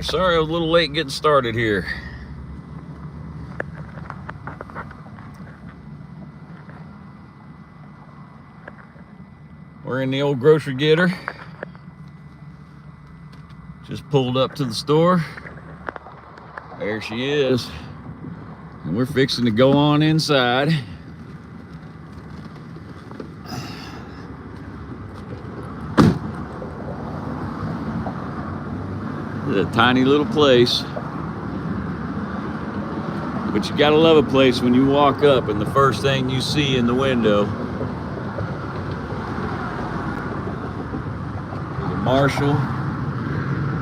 Sorry I was a little late getting started here. We're in the old grocery getter. Just pulled up to the store. There she is. And we're fixing to go on inside. It's a tiny little place. But you gotta love a place when you walk up and the first thing you see in the window is a Marshall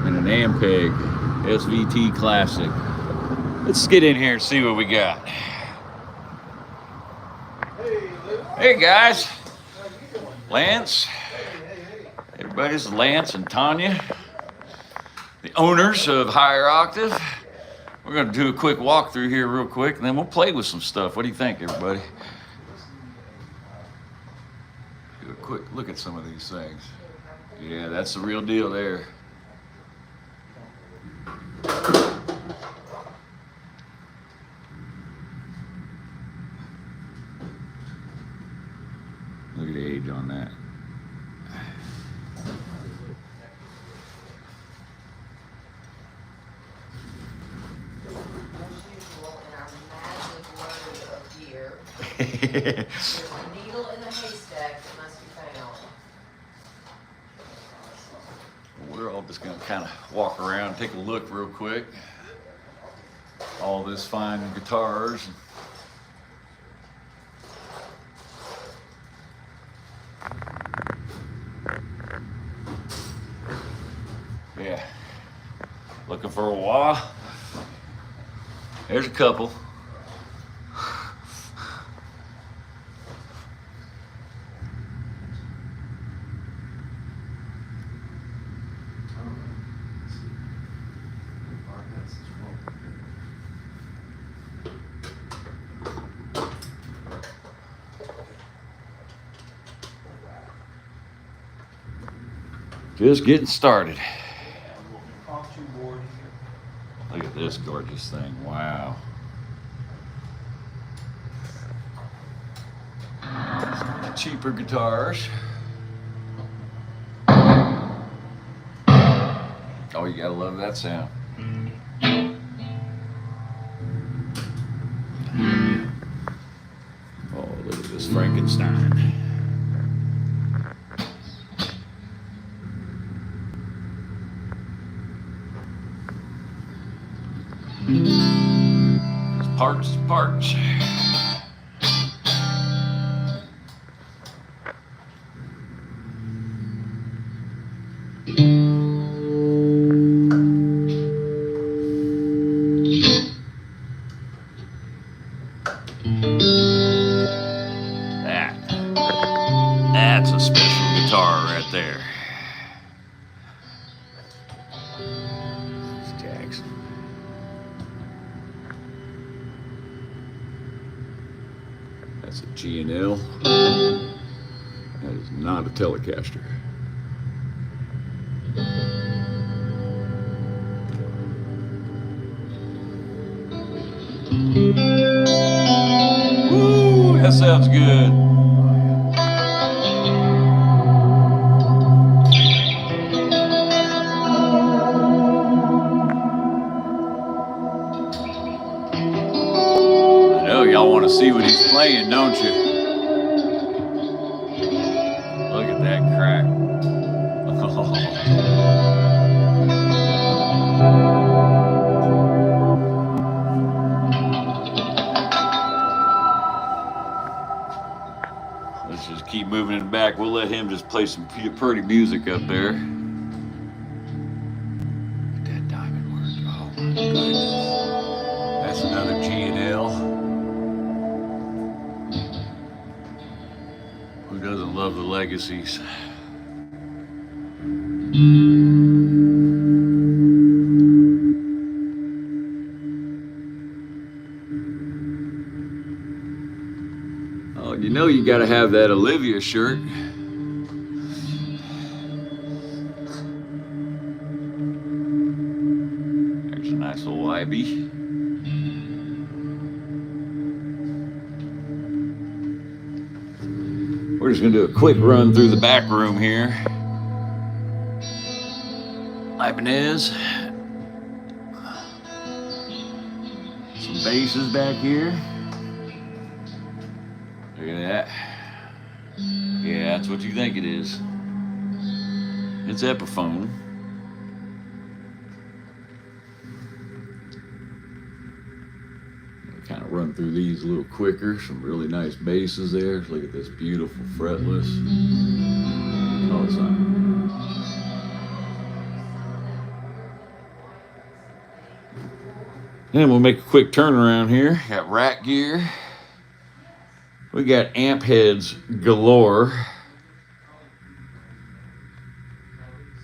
and an Ampeg SVT Classic. Let's get in here and see what we got. Hey guys, Lance. Everybody's Lance and Tanya, the owners of Higher Octave. We're gonna do a quick walkthrough here real quick and then we'll play with some stuff. What do you think, everybody? Do a quick look at some of these things. Yeah, that's the real deal there. Look at the age on that. There's a needle in the haystack that must be found. We're all just gonna kind of walk around, take a look real quick. All this fine guitars. Yeah, looking for a wah. There's a couple. Just getting started. Look at this gorgeous thing. Wow. Some of the cheaper guitars. Oh, you gotta love that sound. Oh, look at this Frankenstein. Parts. That's a special guitar right there. It's Jackson. That's a G&L. That is not a Telecaster. Woo, that sounds good. I know y'all want to see what he's playing, don't you? Look at that crack. Let's just keep moving it back. We'll let him just play some pretty music up there. Look at that diamond work. Oh my goodness. That's another G&L. Who doesn't love the legacies? Oh, you know you gotta have that Olivia shirt. Nice little IB. We're just gonna do a quick run through the back room here. Ibanez. Some basses back here. Look at that. Yeah, that's what you think it is. It's Epiphone. Kind of run through these a little quicker. Some really nice basses there. Look at this beautiful fretless. Oh, it's not. Then we'll make a quick turnaround here. Got rack gear. We got amp heads galore.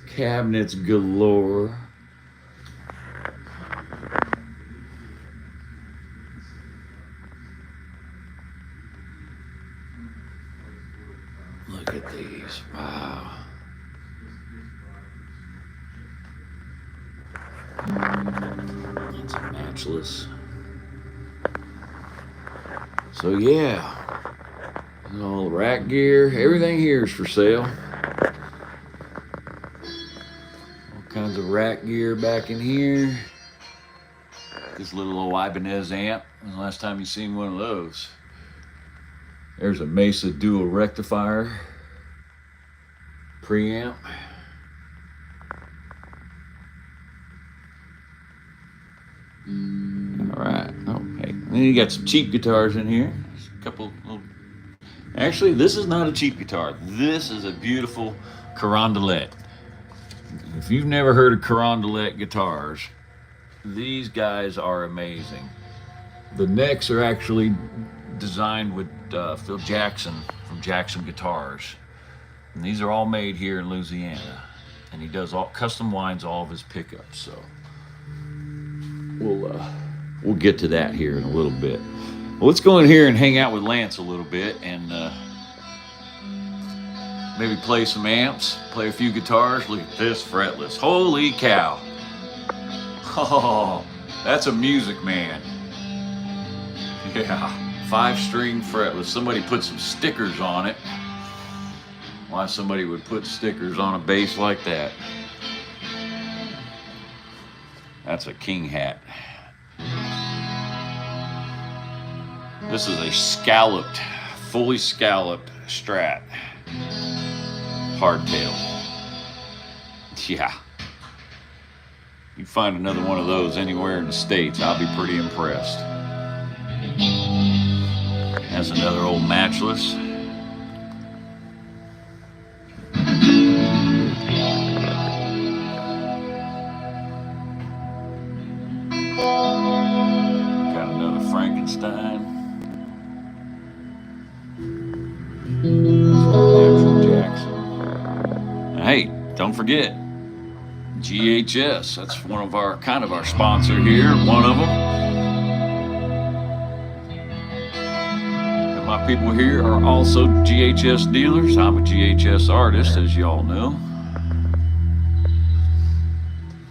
Cabinets galore. Look at these. Wow. That's matchless. So yeah, all the rack gear, everything here is for sale. All kinds of rack gear back in here. This little old Ibanez amp. When's the last time you seen one of those? There's a Mesa dual rectifier preamp. All right. Okay. Then you got some cheap guitars in here. Just a couple little. Actually, this is not a cheap guitar. This is a beautiful Carondelet. If you've never heard of Carondelet guitars, these guys are amazing. The necks are actually designed with Phil Jackson from Jackson Guitars. And these are all made here in Louisiana. And he does all custom winds all of his pickups. So we'll get to that here in a little bit. Well, let's go in here and hang out with Lance a little bit and maybe play some amps, play a few guitars. Look at this fretless. Holy cow. Oh, that's a music man. Yeah, 5-string fretless. Somebody put some stickers on it. Why somebody would put stickers on a bass like that? That's a king hat. This is a scalloped, fully scalloped Strat hardtail. Yeah. You find another one of those anywhere in the States, I'll be pretty impressed. That's another old matchless. Got another Frankenstein. Hey, don't forget GHS. That's one of our kind of our sponsor here. One of them. And my people here are also GHS dealers. I'm a GHS artist, as you all know.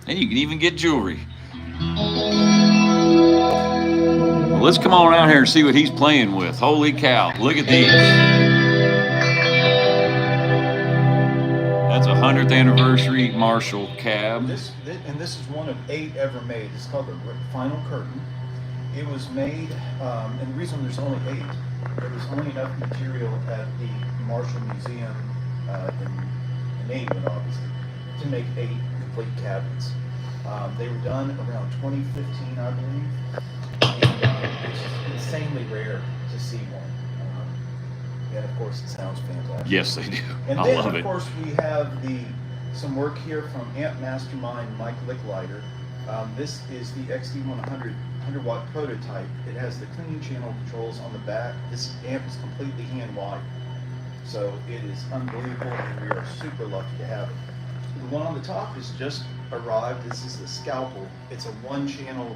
And you can even get jewelry. Well, let's come on out here and see what he's playing with. Holy cow! Look at these. That's a 100th anniversary Marshall cab. This is one of 8 ever made. It's called the Final Curtain. It was made, and the reason there's only 8, there was only enough material at the Marshall Museum in England, obviously, to make 8 complete cabinets. They were done around 2015, I believe, and it's just insanely rare to see one. And of course, it sounds fantastic. Yes, they do. And I then, love of it. course, we have some work here from Amp Mastermind Mike Licklider. This is the XD100 100-watt prototype. It has the cleaning channel controls on the back. This amp is completely hand-wired, so it is unbelievable, and we are super lucky to have it. The one on the top has just arrived. This is the Scalpel. It's a 1-channel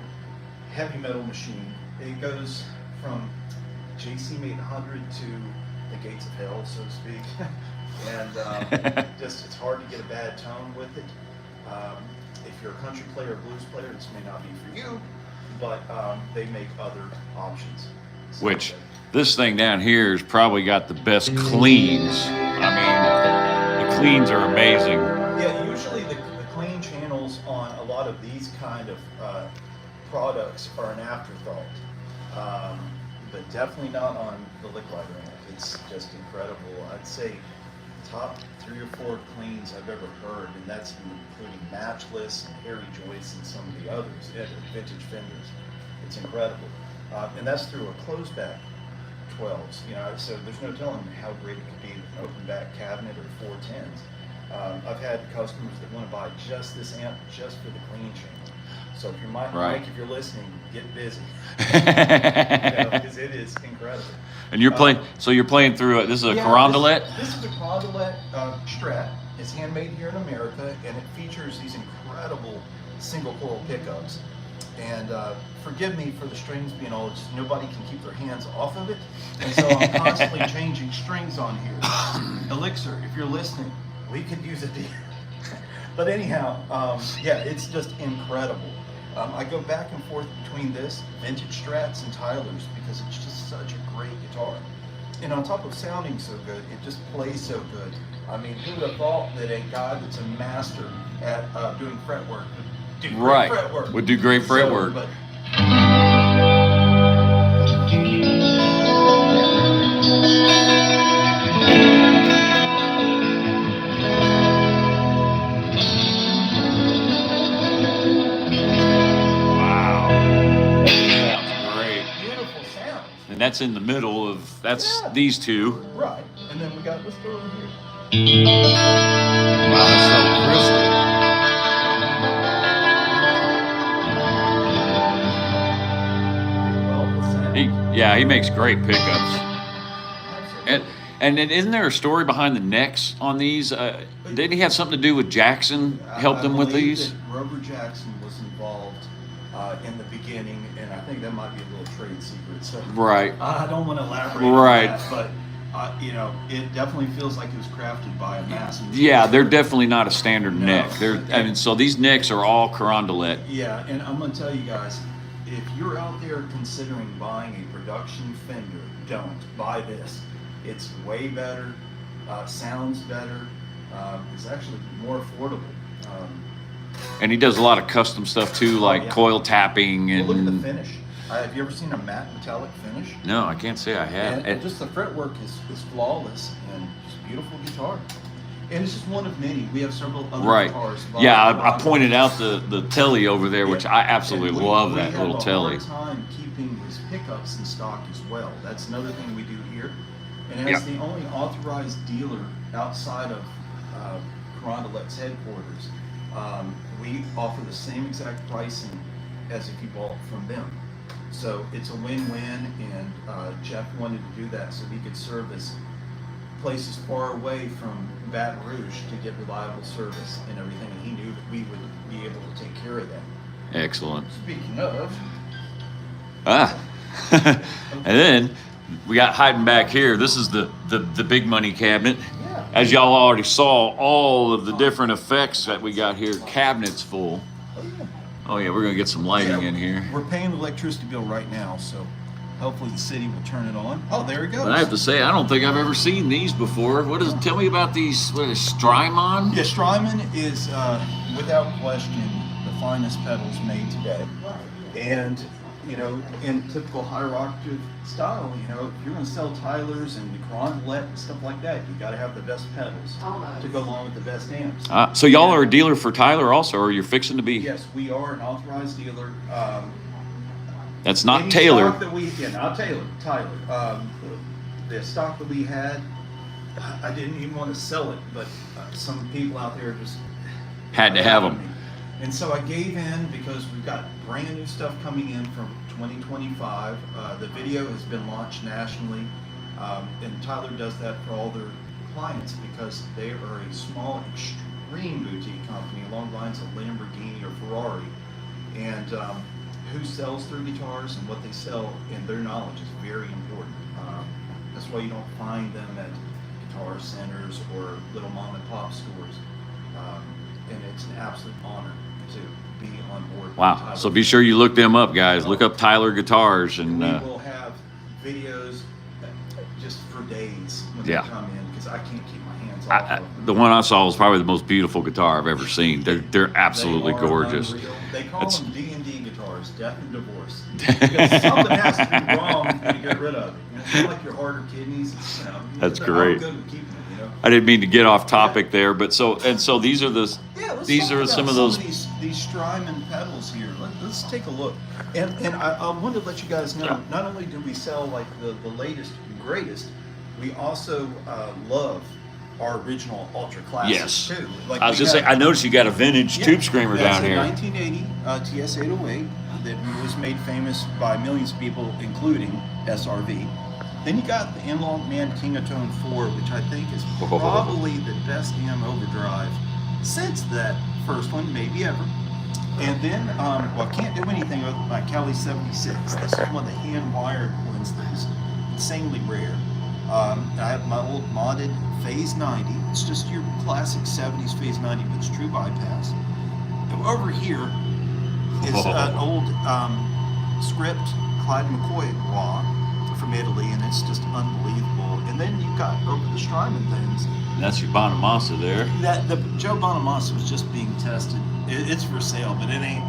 heavy metal machine. It goes from JCM 800 to the gates of hell, so to speak. And just it's hard to get a bad tone with it. If you're a country player or blues player, this may not be for you, but they make other options. So, Which this thing down here has probably got the best cleans. I mean, the cleans are amazing. yeah, usually the clean channels on a lot of these kind of products are an afterthought, but definitely not on the Licklider amp. It's just incredible. I'd say top 3 or 4 cleans I've ever heard, and that's including matchless and Harry Joyce and some of the others, vintage Fenders. It's incredible, and that's through a closed back 12s. You know, so there's no telling how great it could be with an open back cabinet or 410s. I've had customers that want to buy just this amp just for the clean channel. So if you're Mike, if you're listening, get busy. Because it is incredible. And you're playing, so you're playing through this is a Carondelet? This is a Carondelet Strat. It's handmade here in America, and it features these incredible single coil pickups. And forgive me for the strings being old, just nobody can keep their hands off of it. And so I'm constantly changing strings on here. Elixir, if you're listening, we could use a deal. But anyhow, yeah, it's just incredible. I go back and forth between this, vintage Strats, and Tylers because it's just such a great guitar. And on top of sounding so good, it just plays so good. I mean, who would have thought that a guy that's a master at doing fretwork would do great fretwork? Would do great fretwork. But and that's in the middle of these two. Right, and then we got this door over here. Wow, that's so crystal. He makes great pickups. And isn't there a story behind the necks on these? Did he have something to do with Jackson? Helped him with these? Grover Jackson was involved in the beginning, and I think that might be a little trade secret. So I don't want to elaborate on that, but you know, it definitely feels like it was crafted by a master. Yeah, they're definitely not a standard neck. So these necks are all Carondelet. Yeah, and I'm going to tell you guys, if you're out there considering buying a production Fender, don't buy this. It's way better, sounds better, it's actually more affordable. And he does a lot of custom stuff too, like coil tapping and. Well, look at the finish. Have you ever seen a matte metallic finish? No, I can't say I have. And just the fretwork is flawless and just beautiful guitar. And it's just one of many. We have several other guitars. Yeah, I pointed out the telly over there, which I absolutely love that little telly. We have a hard time keeping his pickups in stock as well. That's another thing we do here. And as the only authorized dealer outside of Carondelet's headquarters, we offer the same exact pricing as if you bought from them. So it's a win-win, and Jeff wanted to do that so he could service places far away from Baton Rouge to get reliable service and everything, and he knew that we would be able to take care of that. Excellent. Speaking of... And then we got hiding back here, this is the big money cabinet. As y'all already saw, all of the different effects that we got here, cabinets full. Oh yeah, we're gonna get some lighting in here. We're paying the electricity bill right now, so hopefully the city will turn it on. Oh, there it goes. But I have to say, I don't think I've ever seen these before. Tell me about these, what is Strymon? Yeah, Strymon is, without question, the finest pedals made today. And, you know, in typical Higher Octave style, you know, if you're going to sell Tylers and the Carondelet and stuff like that, you got to have the best pedals to go along with the best amps. So y'all are a dealer for Tyler also, or you're fixing to be? Yes, we are an authorized dealer. That's not Taylor. Not Taylor. Tyler. The stock that we had, I didn't even want to sell it, but some people out there just had to have them. And so I gave in because we've got brand new stuff coming in from 2025. The video has been launched nationally, and Tyler does that for all their clients because they are a small, extreme boutique company along the lines of Lamborghini or Ferrari. And who sells their guitars and what they sell and their knowledge is very important. That's why you don't find them at guitar centers or little mom and pop stores. And it's an absolute honor. to be on board. with Wow. Tyler. So be sure you look them up, guys. Look up Tyler Guitars and We will have videos just for days when Yeah. they come in because I can't keep my hands off of them. the one I saw was probably the most beautiful guitar I've ever seen. They're absolutely They are gorgeous. unreal. They call It's- them D&D guitars, death and divorce. Because something has to be wrong when you get rid of it. It's not like your heart or kidneys. It's, That's I'm great. good with keeping them, you know. I didn't mean to get off topic there, but so these are the Yeah, let's these talk are about some of those. these Strymon pedals here. Let's take a look. And I wanted to let you guys know, Yeah. not only do we sell like the latest and greatest, we also love our original ultra classics Yes. too. Like I was we just saying. have- I noticed you got a vintage Yeah, tube screamer that's down a here. 1980 TS-808 that was made famous by millions of people, including SRV. Then you got the Analog Man King of Tone 4, which I think is probably the best AM overdrive since that first one, maybe ever. And then, well, I can't do anything with my Cali 76. This is one of the hand-wired ones that is insanely rare. I have my old modded Phase 90. It's just your classic 70s Phase 90, but it's true bypass. And over here is an old script Clyde McCoy raw from Italy, and it's just unbelievable. And then you've got over the Strymon things. That's your Bonamassa there. That the Joe Bonamassa was just being tested. It's for sale, but it ain't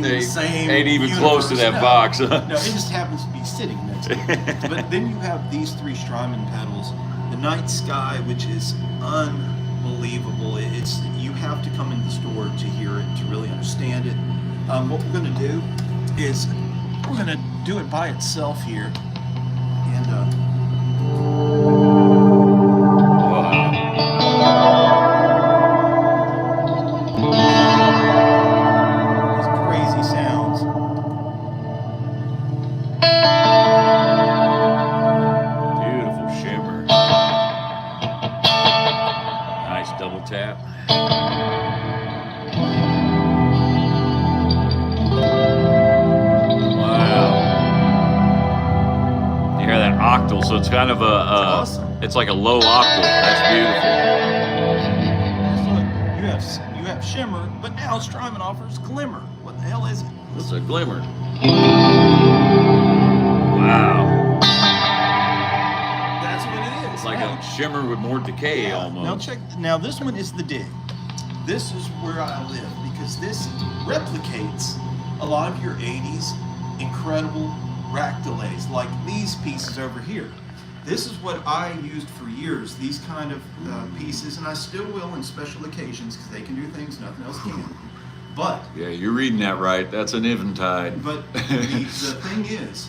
the same. Ain't even close to that universe. box. No, it just happens to be sitting next to it. But then you have these three Strymon pedals. The Night Sky, which is unbelievable. It's you have to come in the store to hear it to really understand it. What we're going to do is we're going to do it by itself here, and these crazy sounds. Beautiful shimmer. Nice double tap. Wow. You hear that octal, so it's kind of Awesome. it's like a low octal. That's So you have shimmer, but now Strymon offers glimmer. What the hell is it? beautiful. It's a glimmer. Wow. That's what it is. It's like Now- a shimmer with more decay almost. Now check. Now this one is the dig. This is where I live because this replicates a lot of your 80s incredible rack delays, like these pieces over here. This is what I used for years, these kind of pieces, and I still will in special occasions because they can do things nothing else can. But Yeah, you're reading that right. That's an Eventide. But the thing is,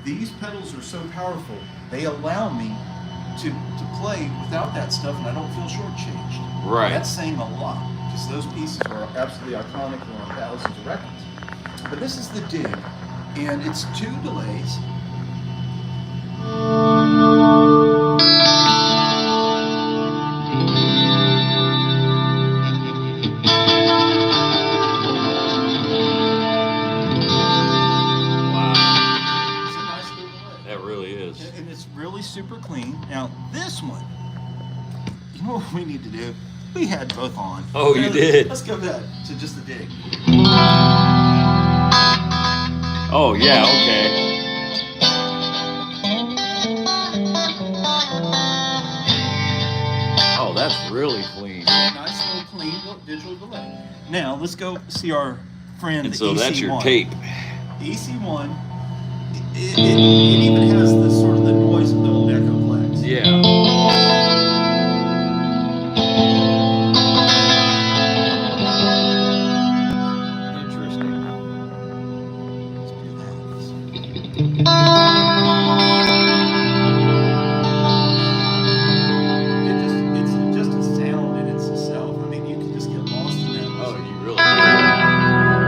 these pedals are so powerful, they allow me to play without that stuff and I don't feel shortchanged. Right. That's saying a lot, because those pieces are absolutely iconic and are on thousands of records. But this is the dig, and it's two delays. Wow. It's a nice little delay. That really is. And it's really super clean. Now, this one, you know what we need to do? We had both on. Oh, you did? Let's go back to just the dig. Oh, yeah, okay. Oh, that's really clean. Nice little clean digital delay. Now, let's go see our friend, And the so EC1. that's your tape. The EC1, it even has the sort of the noise of the old Echoplex. Yeah. Interesting. Let's do that. It's just a sound in itself. I mean, you can just get lost in that. Oh, you really do.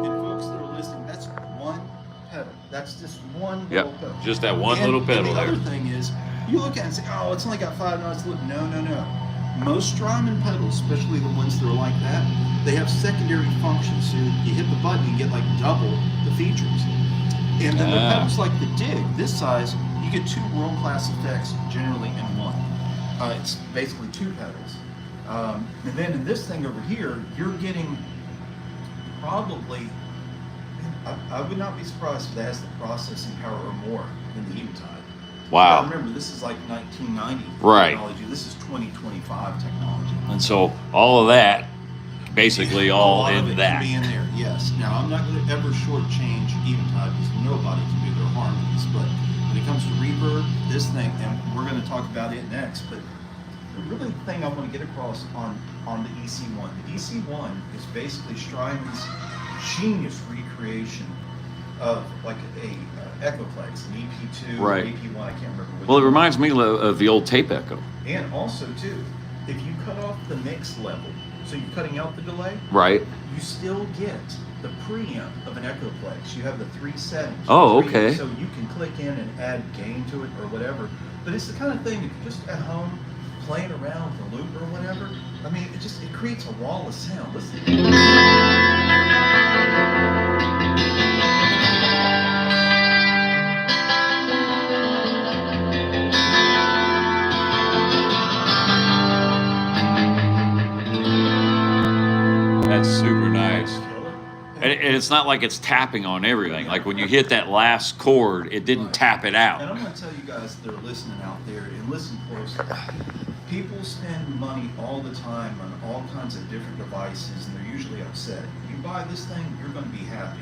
And folks that are listening, that's one pedal. That's just one Yep, little pedal. just that one And- little pedal and the there. other thing is, you look at it and say, oh, it's only got 5 notes. Look, no. Most Strymon pedals, especially the ones that are like that, they have secondary functions. So you hit the button, you get like double the features. And then the Ah. pedals like the Dig, this size, you get two world-class effects generally in one. It's basically two pedals. And then in this thing over here, you're getting probably, I would not be surprised if it has the processing power or more than the Eventide. Wow. Now remember, this is like 1990 Right. technology. This is 2025 technology. And so all of that, basically all a lot of in it that. can be in there, yes. Now I'm not going to ever shortchange Eventide because nobody can do their harmonies. But when it comes to reverb, this thing, and we're going to talk about it next. But the really thing I want to get across on the EC1, the EC1 is basically Strymon's genius recreation of like a Echoplex, an EP2, Right. EP1, I can't remember which Well, it one. reminds me of the old tape echo. And also too, if you cut off the mix level, so you're cutting out the delay, Right. you still get the preamp of an Echoplex. You have the three settings. Oh, Three- okay. So you can click in and add gain to it or whatever. But it's the kind of thing, if you're just at home playing around with a loop or whatever, I mean, it creates a wall of sound. Listen. That's super nice. And it's not like it's tapping on everything. Like when you hit that last chord, it didn't tap it And out. I'm going to tell you guys that are listening out there, and listen closely. People spend money all the time on all kinds of different devices, and they're usually upset. You buy this thing, you're going to be happy.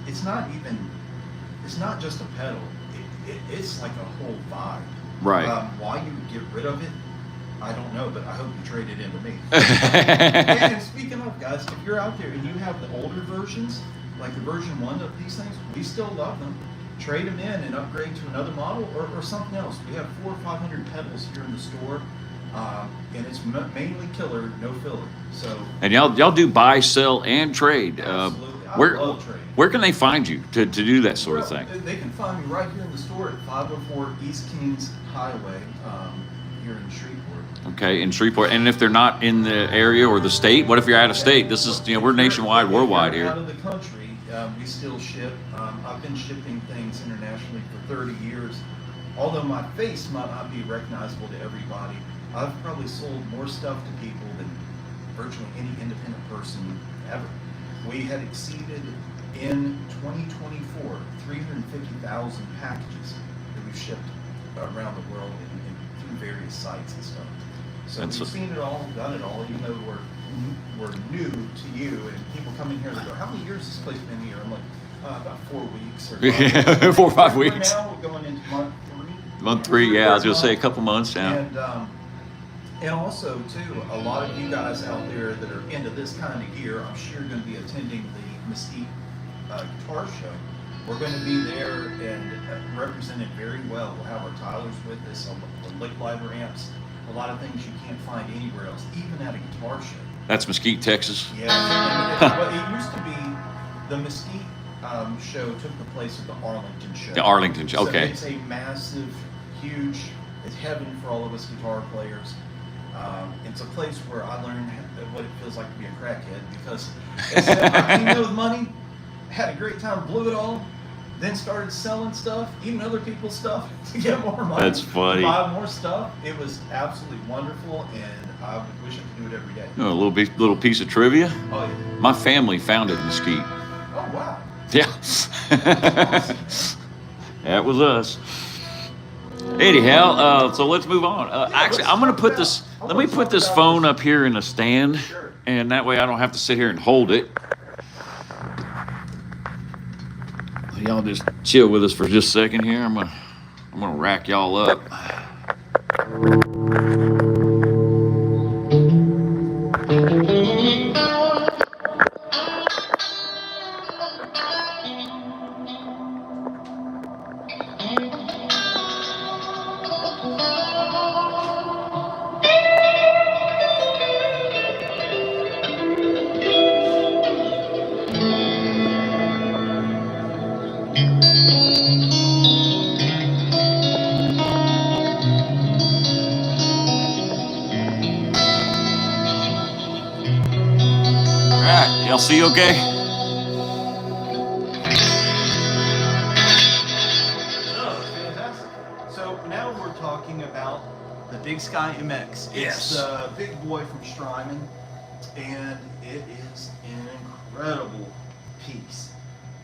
It's not even, it's not just a pedal. It's like a whole vibe. Right. Why you would get rid of it, I don't know, but I hope you trade it in to me. And speaking of, guys, if you're out there and you have the older versions, like the version 1 of these things, we still love them. Trade them in and upgrade to another model or something else. We have 400 or 500 pedals here in the store, and it's mainly killer, no filler. So, And y'all do buy, sell, and trade. absolutely. I love trading. Where can they find you to do that sort of thing? They can find me right here in the store at 504 East Kings Highway here in Shreveport. Okay, in Shreveport. And if they're not in the area or the state, what if you're out of state? This is, we're nationwide, worldwide Out here. of the country, we still ship. I've been shipping things internationally for 30 years. Although my face might not be recognizable to everybody, I've probably sold more stuff to people than virtually any independent person ever. We had exceeded in 2024 350,000 packages that we've shipped around the world and through various sites and stuff. So we've seen it all, done it all, even though we're new to you, and people come in here and they go, how many years has this place been here? I'm like, about 4 weeks or 5 weeks. 4 or 5 Right weeks. now we're going into month 3. Month 3, yeah, I was gonna say a couple months now. And also too, a lot of you guys out there that are into this kind of gear, I'm sure you're going to be attending the Mesquite Guitar Show. We're going to be there and represented very well. We'll have our Tylers with us, the lick lighter amps, a lot of things you can't find anywhere else, even at a guitar show. That's Mesquite, Texas. Yes, but it used to be the Mesquite show took the place of the Arlington show. The Arlington show, okay. So it's a massive, huge, it's heaven for all of us guitar players. It's a place where I learned what it feels like to be a crackhead because I came in with money, had a great time, blew it all, then started selling stuff, even other people's stuff to get more money. That's funny. Buy more stuff. It was absolutely wonderful, and I would wish I could do it every day. You know, a little piece of trivia. Oh, yeah. My family founded Mesquite. Oh, wow. Yeah. That was us. Anyhow, so let's move on. Actually, I'm gonna put this. Let me put this phone up here in a stand, and that way I don't have to sit here and hold it. Y'all just chill with us for just a second here. I'm gonna rack y'all up. Alright, y'all see okay? Oh, Sky MX. It's Yes. the big boy from Strymon, and it is an incredible piece.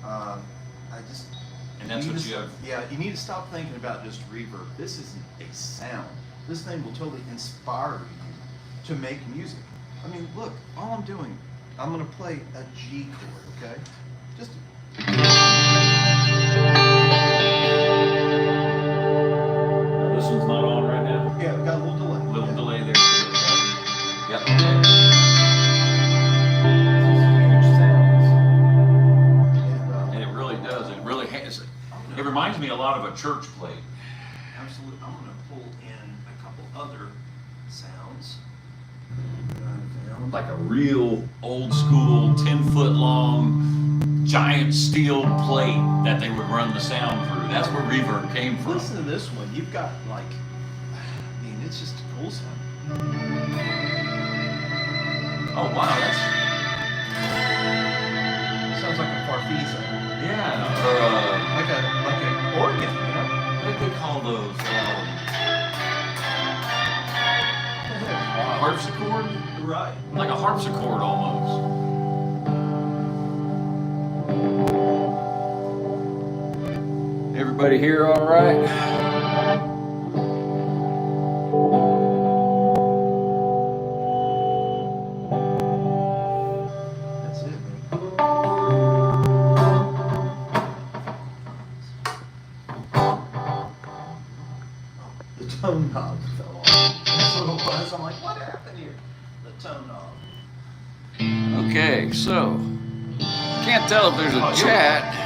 And that's what you have. Yeah, you need to stop thinking about just reverb. This isn't a sound. This thing will totally inspire you to make music. I mean, look, all I'm doing, I'm gonna play a G chord, okay? Just. This one's not on right now. Yeah, we got a little delay. Little delay there. Yep. Huge sounds. And it really does. It really has. It reminds me a lot of a church plate. Absolutely. I'm gonna pull in a couple other sounds. Like a real old school 10-foot long giant steel plate that they would run the sound through. That's where reverb came from. Listen to this one. You've got like, I mean, it's just a cool sound. Oh wow, that's Sounds like a farfisa. yeah. Or Like an organ, you know? what do they call those? Harpsichord? Right. Like a harpsichord almost. Everybody here all right? That's it, man. The tone knob fell off. That's what it was. I'm like, what happened here? The tone knob. Okay, so can't tell if there's a chat.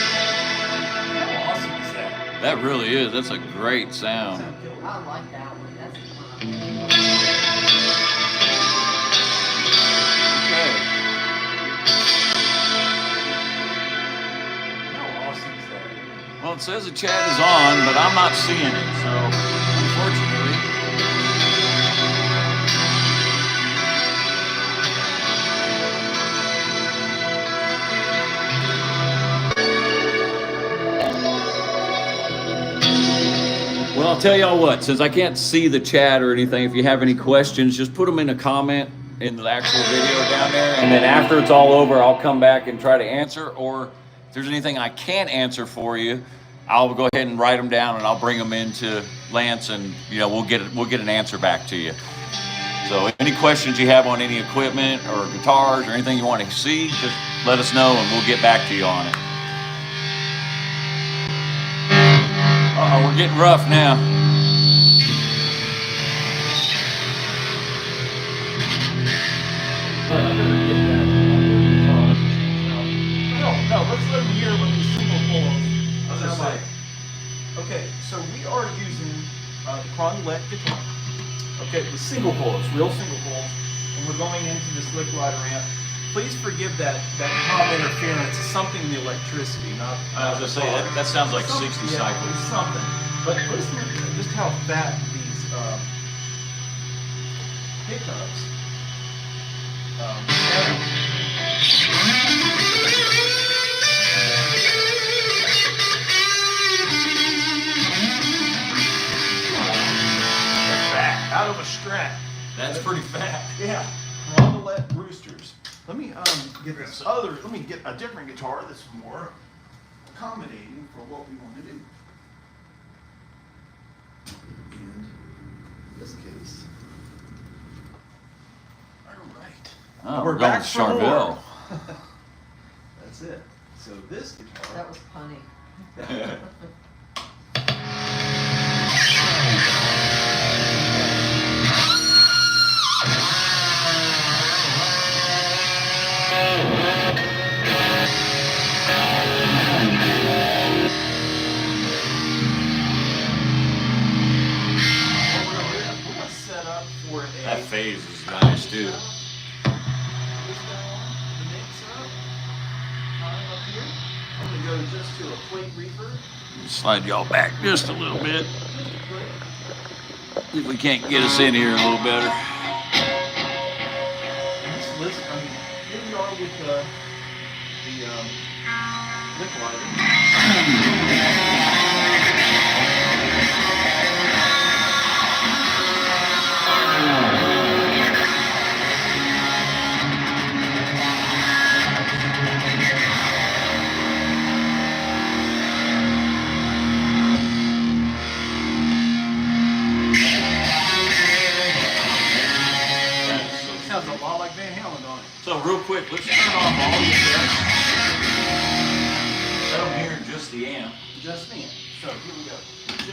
How awesome is that? That really is. That's a great sound. Sound killer. I like that one. That's fun. Okay. How awesome is that? Well, it says the chat is on, but I'm not seeing it, so unfortunately. Well, I'll tell y'all what, since I can't see the chat or anything, if you have any questions, just put them in a comment in the actual video down there. And then after it's all over, I'll come back and try to answer. Or if there's anything I can't answer for you, I'll go ahead and write them down and I'll bring them into Lance and, you know, we'll get an answer back to you. So any questions you have on any equipment or guitars or anything you want to see, just let us know and we'll get back to you on it. Uh-oh, we're getting rough now. No, let's let them hear with these single pulls. Okay, so we are using the Cronlet guitar. Okay, with single pulls, real single pulls, and we're going into this lick rider amp. Please forgive that knob interference. It's something in the electricity, not. I was gonna say that sounds like 60 Yeah, cycles. it's something. But listen to just how fat these pickups. Fat, out of a Strat. That's pretty fat. Yeah, Rondelet Roosters. Let me get this other. Let me get a different guitar that's more accommodating for what we want to do. In this case. All right. Oh, We're we're going back with for more. Charvel. That's it. So this guitar. That was punny. We're gonna set up for a. That phase is nice too. The mix up. Up here. adjust to a plate reverb. Slide y'all back just a little bit. See if we can't get us in here a little better. Just listen, I mean, here we are with the lip lighter. Sounds a lot like Van Halen, don't it? So real quick, let's turn off all the effects. Let them hear just the amp. Just then. So here we go.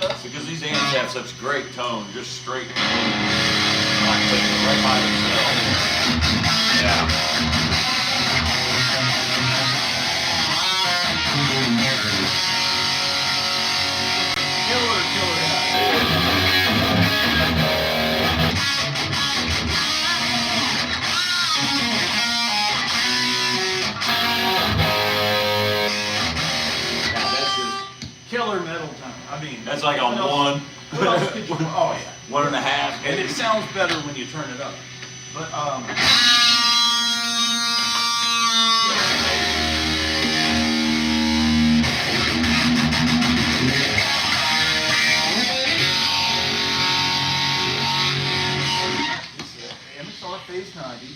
Just Because these amps have such great tone, just straight tone. Like putting it right by themselves. Yeah. killer. Killer metal tone. I mean, That's like on what else- one. What else could you? Oh yeah. 1.5. And it sounds better when you turn it up. But it's a MSR Phase 90.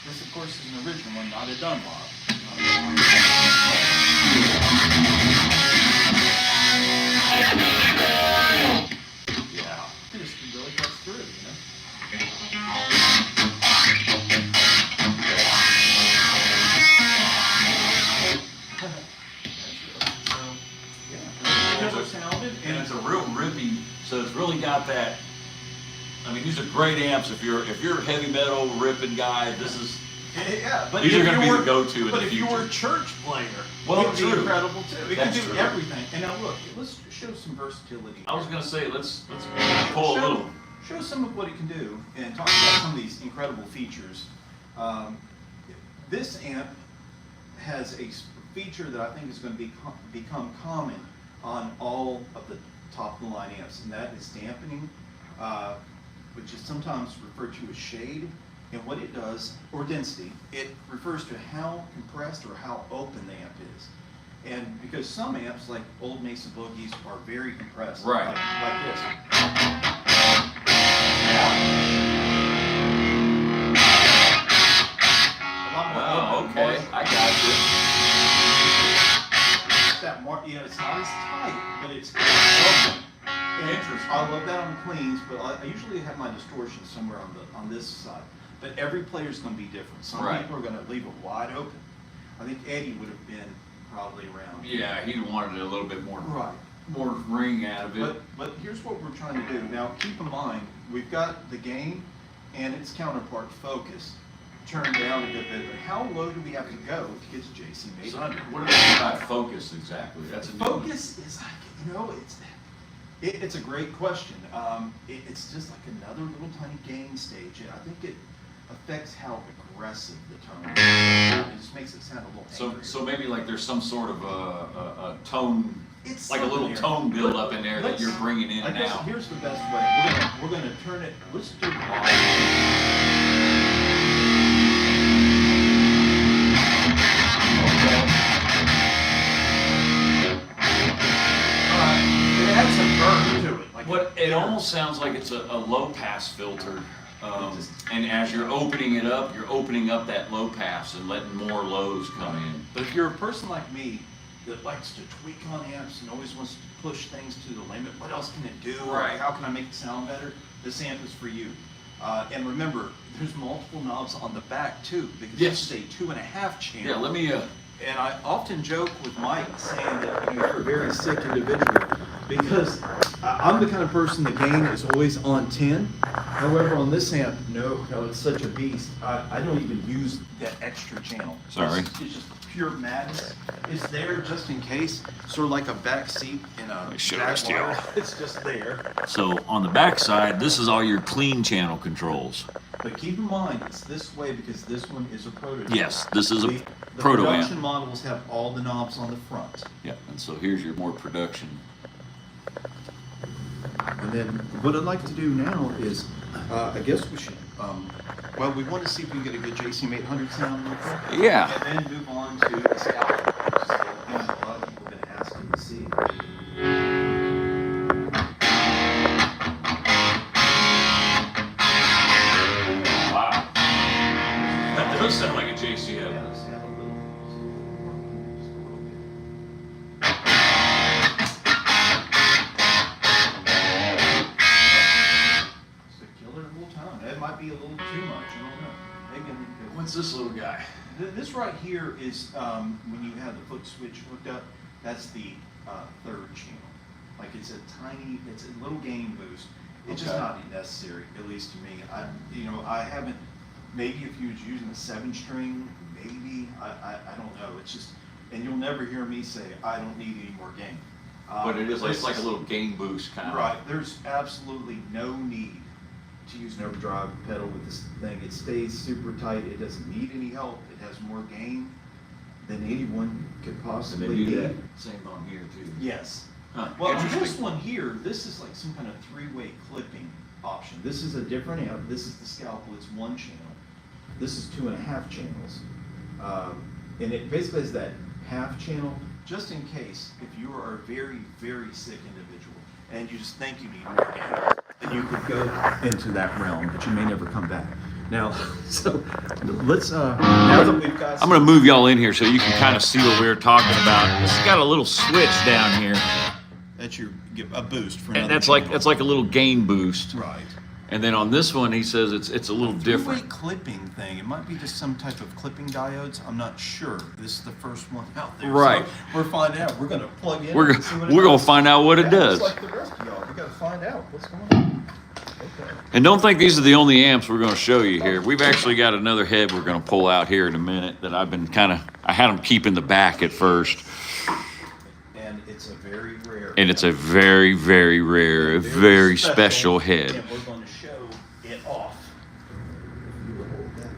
This, of course, is an original one, not a Dunlop. Yeah. It just really cuts through, you know? So, yeah. Killer sounded, And it's a real rippy, so it's really got that. I mean, these are great amps. If you're a heavy metal ripping guy, this is. yeah, but These if are gonna you be were- the go-to in But the if you were a future. church player, Well, it would true. be incredible too. It can That's do true. everything. And now look, let's show some versatility. I was gonna say let's pull a little. Show some of what it can do and talk about some of these incredible features. This amp has a feature that I think is going to become common on all of the top of the line amps, and that is dampening, which is sometimes referred to as shade. And what it does, or density, it refers to how compressed or how open the amp is. And because some amps, like old Mesa Boogies, are very compressed, Right. like this. A lot more Oh, open, okay. more- I got you. That more, you know, it's not as tight, but it's open. And Interesting. I love that on the cleans, but I usually have my distortion somewhere on this side. But every player's going to be different. Some Right. people are going to leave it wide open. I think Eddie would have been probably around. Yeah, he wanted a little bit more Right. more ring out of it. But here's what we're trying to do. Now, keep in mind, we've got the gain and its counterpart focus turned down a good bit. But how low do we have to go to get to JC So 800? what do they mean by focus exactly? That's a new one. Focus is like, you know, it's a great question. It's just like another little tiny gain stage. I think it affects how aggressive the tone is. It just makes it sound a little So angry. so maybe like there's some sort of a tone, It's like a little something there. tone build up in there that Let's- you're bringing in I and guess out. here's the best way. We're gonna turn it. Let's do volume. It has some burn to it. Like What it almost sounds like it's a low pass filter, and as you're opening it up, you're opening up that low pass and letting more lows come in. But if you're a person like me that likes to tweak on amps and always wants to push things to the limit, what else can it do? Or Right. how can I make it sound better? This amp is for you. And remember, there's multiple knobs on the back too, because Yes. this is a 2.5 channel. Yeah, let me. And I often joke with Mike saying that you're a very sick individual because I'm the kind of person the gain is always on 10. However, on this amp, no, it's such a beast. I don't even use that extra channel. Sorry. It's just pure madness. It's there just in case, sort of like a back seat in a me show Jaguar. this to y'all. It's just there. So on the back side, this is all your clean channel controls. But keep in mind, it's this way because this one is a prototype. Yes, this is a The proto production amp. models have all the knobs on the front. Yeah, and so here's your more production. And then what I'd like to do now is, I guess we should, well, we want to see if we can get a good JCM 800 sound real quick. Yeah. And then move on to the scalpel, which is the thing a lot of people are going to ask you to see. Wow. That does sound like a JCM. Yeah, let's have a little, just a little bit. It's a killer little tone. It might be a little too much. I don't know. Maybe What's this little guy? this right here is when you have the foot switch hooked up. That's the third channel. Like it's a little gain boost. It's just Okay. not necessary, at least to me. I haven't. Maybe if you was using a 7-string, maybe I don't know. It's just, and you'll never hear me say I don't need any more gain. But it is like, this it's like a little gain boost kind of. Right. There's absolutely no need to use an overdrive pedal with this thing. It stays super tight. It doesn't need any help. It has more gain than anyone could And possibly they do need. that same on here too. Yes. Huh, Well, on interesting. this one here, this is like some kind of 3-way clipping option. This is a different amp. This is the scalpel. It's 1 channel. This is 2.5 channels. And it basically is that half channel, just in case if you are a very, very sick individual and you just think you need more gain, then you could go into that realm, but you may never come back. Now, so let's, now that we've got I'm gonna move y'all in here so you can kind of see what we were talking about. It's got a little switch down here, that you get a boost for and another that's like channel. a little gain boost. Right. And then on this one, he says it's a little different. Three-way clipping thing. It might be just some type of clipping diodes. I'm not sure. This is the first one out there. Right. So we're finding out. We're gonna plug in. We're and see what it we're gonna does. find out what it Yeah, does. just like the rest of y'all. We gotta find out what's going on. Okay. And don't think these are the only amps we're going to show you here. We've actually got another head we're going to pull out here in a minute that I've been I had them keep in the back at first. And it's a very rare. And it's a very, very rare, very special head. And we're going to show it off. If you will hold that.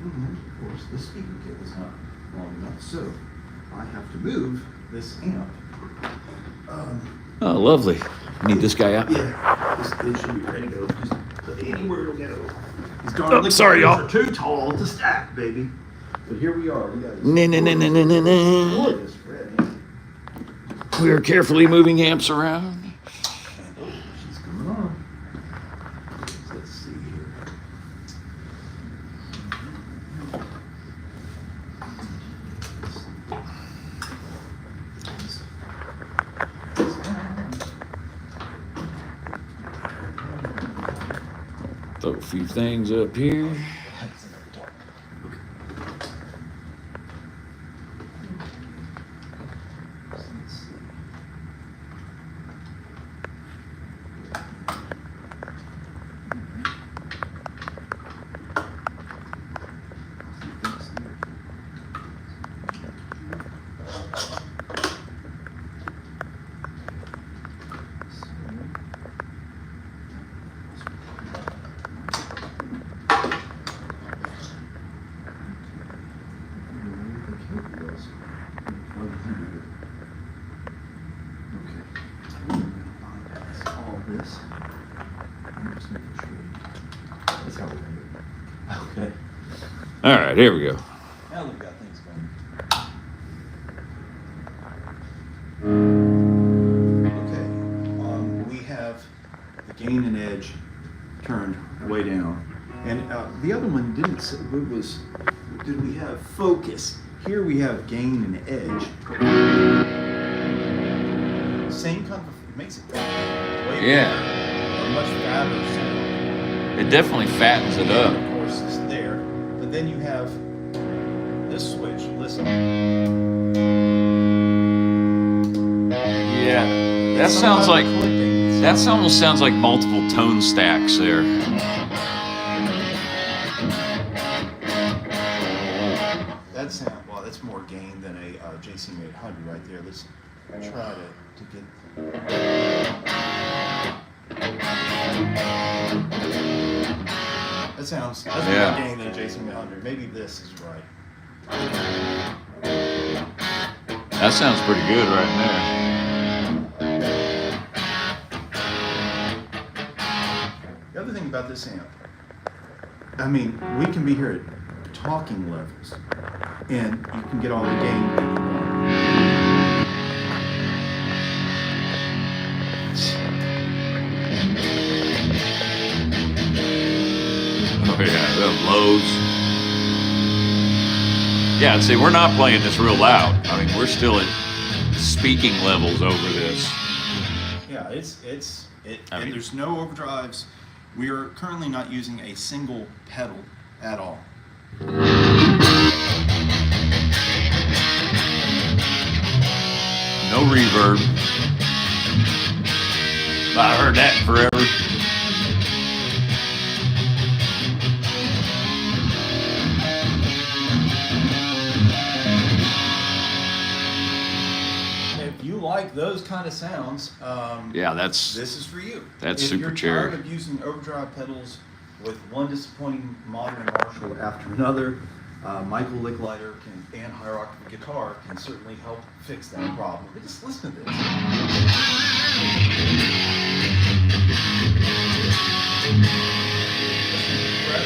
And of course, the speaker kit is not long enough, so I have to move this amp. Oh, lovely. Need this guy out? Yeah, this should be ready to go. Just put it anywhere it'll go. These darn Oh, liquid sorry, gears y'all. are too tall to stack, baby. But here we are. We got this No. gorgeous red amp. We are carefully moving amps around. And, oh, she's coming on. Let's see here. Throw a few things up here. That's in the dark. Okay. Let's see. Okay. All right, here we go. Now we've got things going. Okay, we have the gain and edge turned way down. And the other one didn't, did we have focus? Here we have gain and edge. Same kind of, it makes it way Yeah. better, a much fatter sound. It definitely fattens it up. Of course, it's there. But then you have this switch. Listen. Yeah. That sounds like, that almost sounds like multiple tone stacks there. That sounds, that's Yeah. more gain than a JVM. Maybe this is right. That sounds pretty good right there. The other thing about this amp, I mean, we can be here at talking levels, and you can get all the gain that you want. Oh yeah, the lows. Yeah, see, we're not playing this real loud. I mean, we're still at speaking levels over this. Yeah, I and mean- there's no overdrives. We are currently not using a single pedal at all. No reverb. I heard that forever. If you like those kind of sounds, Yeah, that's this is for you. That's if super you're cherry. tired of using overdrive pedals with one disappointing modern Marshall after another, Michael Licklider and Higher Octave Guitar can certainly help fix that problem. But just listen to this.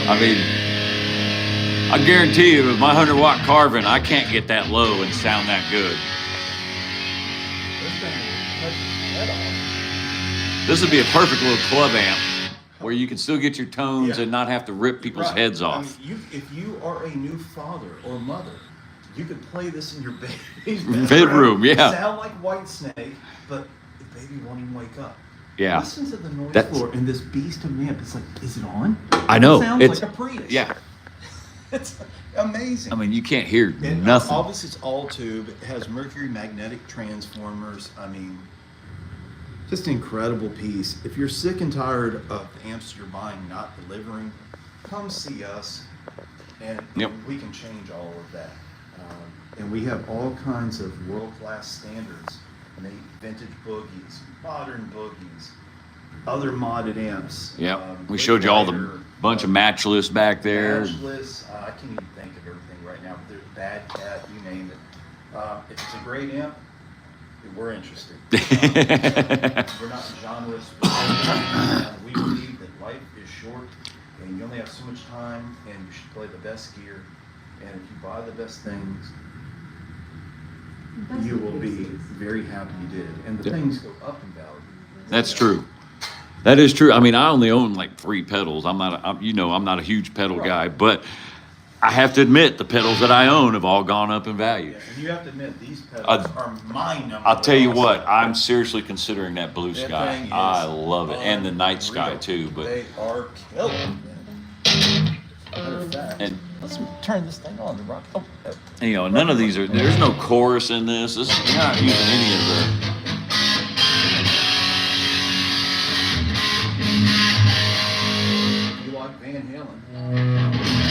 I mean, I guarantee you, with my 100-watt Carvin, I can't get that low and sound that good. This would be a perfect little club amp where you can still get your tones Yeah. and not have to rip people's Right. heads I off. mean, if you are a new father or mother, you could play this in your baby's Bedroom, yeah. Sound like Whitesnake, but the baby won't even wake up. Yeah. Listen to the noise That's- floor and this beast of an amp. It's like, is it on? I know. It sounds It's- like a Prius. Yeah. It's amazing. I mean, you can't hear And nothing. obviously, it's all tube. It has mercury magnetic transformers. I mean, just an incredible piece. If you're sick and tired of the amps you're buying not delivering, come see us, and Yep. we can change all of that. And we have all kinds of world-class standards. I mean, vintage boogies, modern boogies, other modded amps. Yep. We showed you all the Licklider, bunch of matchless back there. Matchless, I can't even think of everything right now, but there's Bad Cat, you name it. If it's a great amp, we're interested. We're not genre specific. We believe that life is short and you only have so much time and you should play the best gear. And if you buy the best things, you will be very happy you did. And the Yeah. things go up in value. That's true. That is true. I mean, I only own like 3 pedals. I'm not a huge pedal Right. guy, but I have to admit the pedals that I own have all gone up in value. Yeah, and you have to admit, these pedals are my number. I'll tell you one. what, I'm seriously considering that blue That sky. thing is I love it, and the night sky unreal. too. But They are killing. Matter of fact, And- let's turn this thing on. The rock. Oh, you know, none of these are. There's no chorus in this. You're not using any of the. you like Van Halen?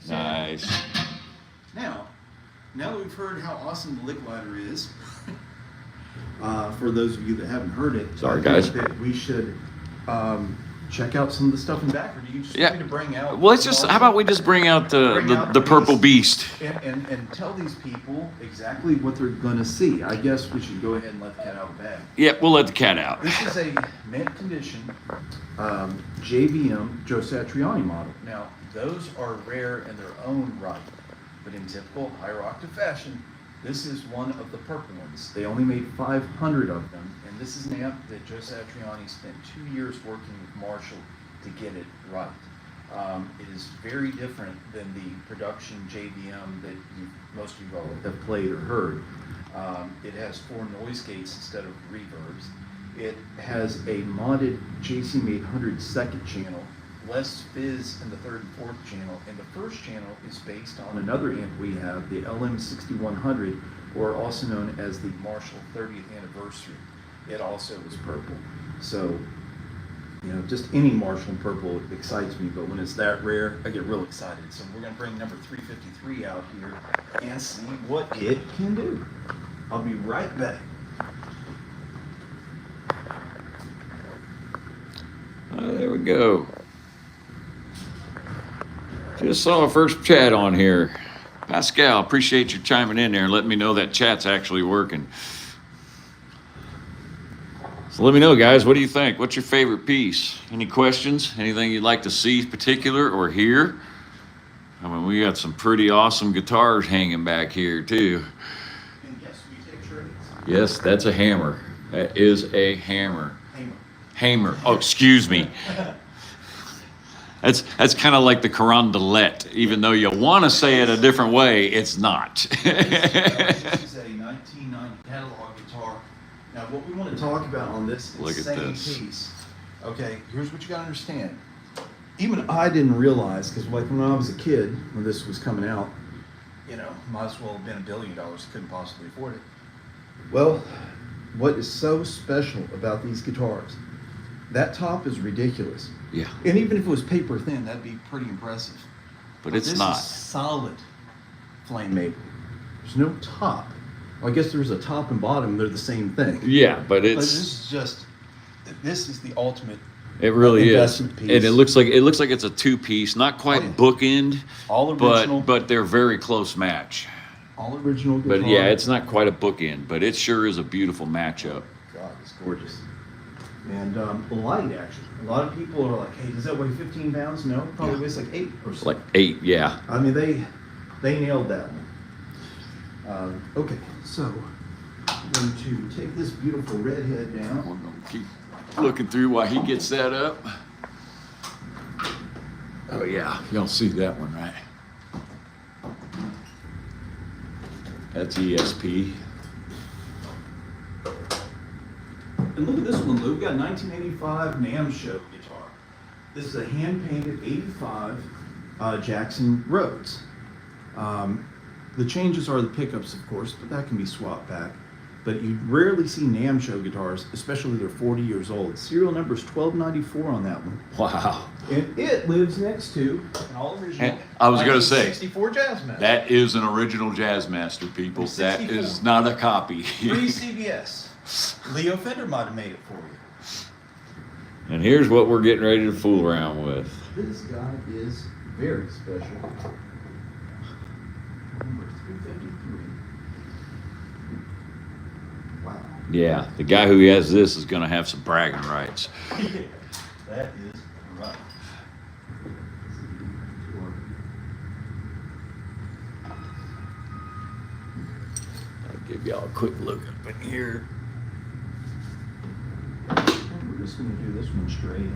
Nice. Now that we've heard how awesome the Licklider is, for those of you that haven't heard it, Sorry, I guys. think that we should check out some of the stuff in back. Or do you just Yeah. want me to bring out? Well, let's just. How about we just bring out the purple beast? And tell these people exactly what they're going to see. I guess we should go ahead and let the cat out of the bag. Yeah, we'll let the cat out. This is a mint condition JVM Joe Satriani model. Now, those are rare in their own right, but in typical Higher Octave fashion, this is one of the purple ones. They only made 500 of them, and this is an amp that Joe Satriani spent 2 years working with Marshall to get it right. It is very different than the production JVM that most of you all have played or heard. It has 4 noise gates instead of reverbs. It has a modded JCM 800 second channel, less fizz in the third and fourth channel, and the first channel is based on another amp we have, the LM6100, or also known as the Marshall 30th anniversary. It also is purple. So, you know, just any Marshall in purple excites me, but when it's that rare, I get real excited. So we're gonna bring number 353 out here and see what it can do. I'll be right back. There we go. Just saw a first chat on here. Pascal, appreciate you chiming in there and letting me know that chat's actually working. So let me know, guys, what do you think? What's your favorite piece? Any questions? Anything you'd like to see particular or hear? I mean, we got some pretty awesome guitars hanging back here, too. And yes, we take trades. Yes, that's a hammer. That is a hammer. Hammer. Hammer. Oh, excuse me. That's kind of like the Carondelet. Even though you want to say it a different way, it's not. This is a 1990 catalog guitar. Now, what we want to talk about on this is Look at same this. piece. Okay, here's what you got to understand. Even I didn't realize, because like when I was a kid, when this was coming out, you know, might as well have been $1 billion. Couldn't possibly afford it. Well, what is so special about these guitars? That top is ridiculous. Yeah, And even if it was paper thin, that'd be pretty impressive. but it's this not. is solid flame maple. There's no top. Well, I guess there's a top and bottom. They're the same thing. Yeah, but But it's this is just, this is the ultimate. it really is, investment and piece. it looks like it's a two-piece, not quite Oh, yeah. bookend, All original. but they're very close match. All original guitar. But yeah, it's not quite a bookend, but it sure is a beautiful matchup. God, it's gorgeous. And light, actually. A lot of people are like, hey, does that weigh 15 pounds? No, it probably Yeah. weighs like 8 or so. Like 8, yeah. I mean, they nailed that one. Okay, so I'm going to take this beautiful red head We're down. gonna keep looking through while he gets that up. Oh yeah, y'all see that one, right? That's ESP. And look at this one, Lou. We got a 1985 NAMM show guitar. This is a hand-painted 85 Jackson Rhodes. The changes are the pickups, of course, but that can be swapped back. But you rarely see NAMM show guitars, especially they're 40 years old. Serial number is 1294 on that one. Wow. And it lives next to an all original. And I was gonna say, 64 Jazzmaster. That is an original Jazzmaster, people. That 64. is not a copy. Free CBS. Leo Fender might have made it for you. And here's what we're getting ready to fool around with. This guy is very special. Number 353. Wow. Yeah, the guy who has this is gonna have some bragging rights. That is right. I'll give y'all a quick look up in here. We're just going to do this one straight.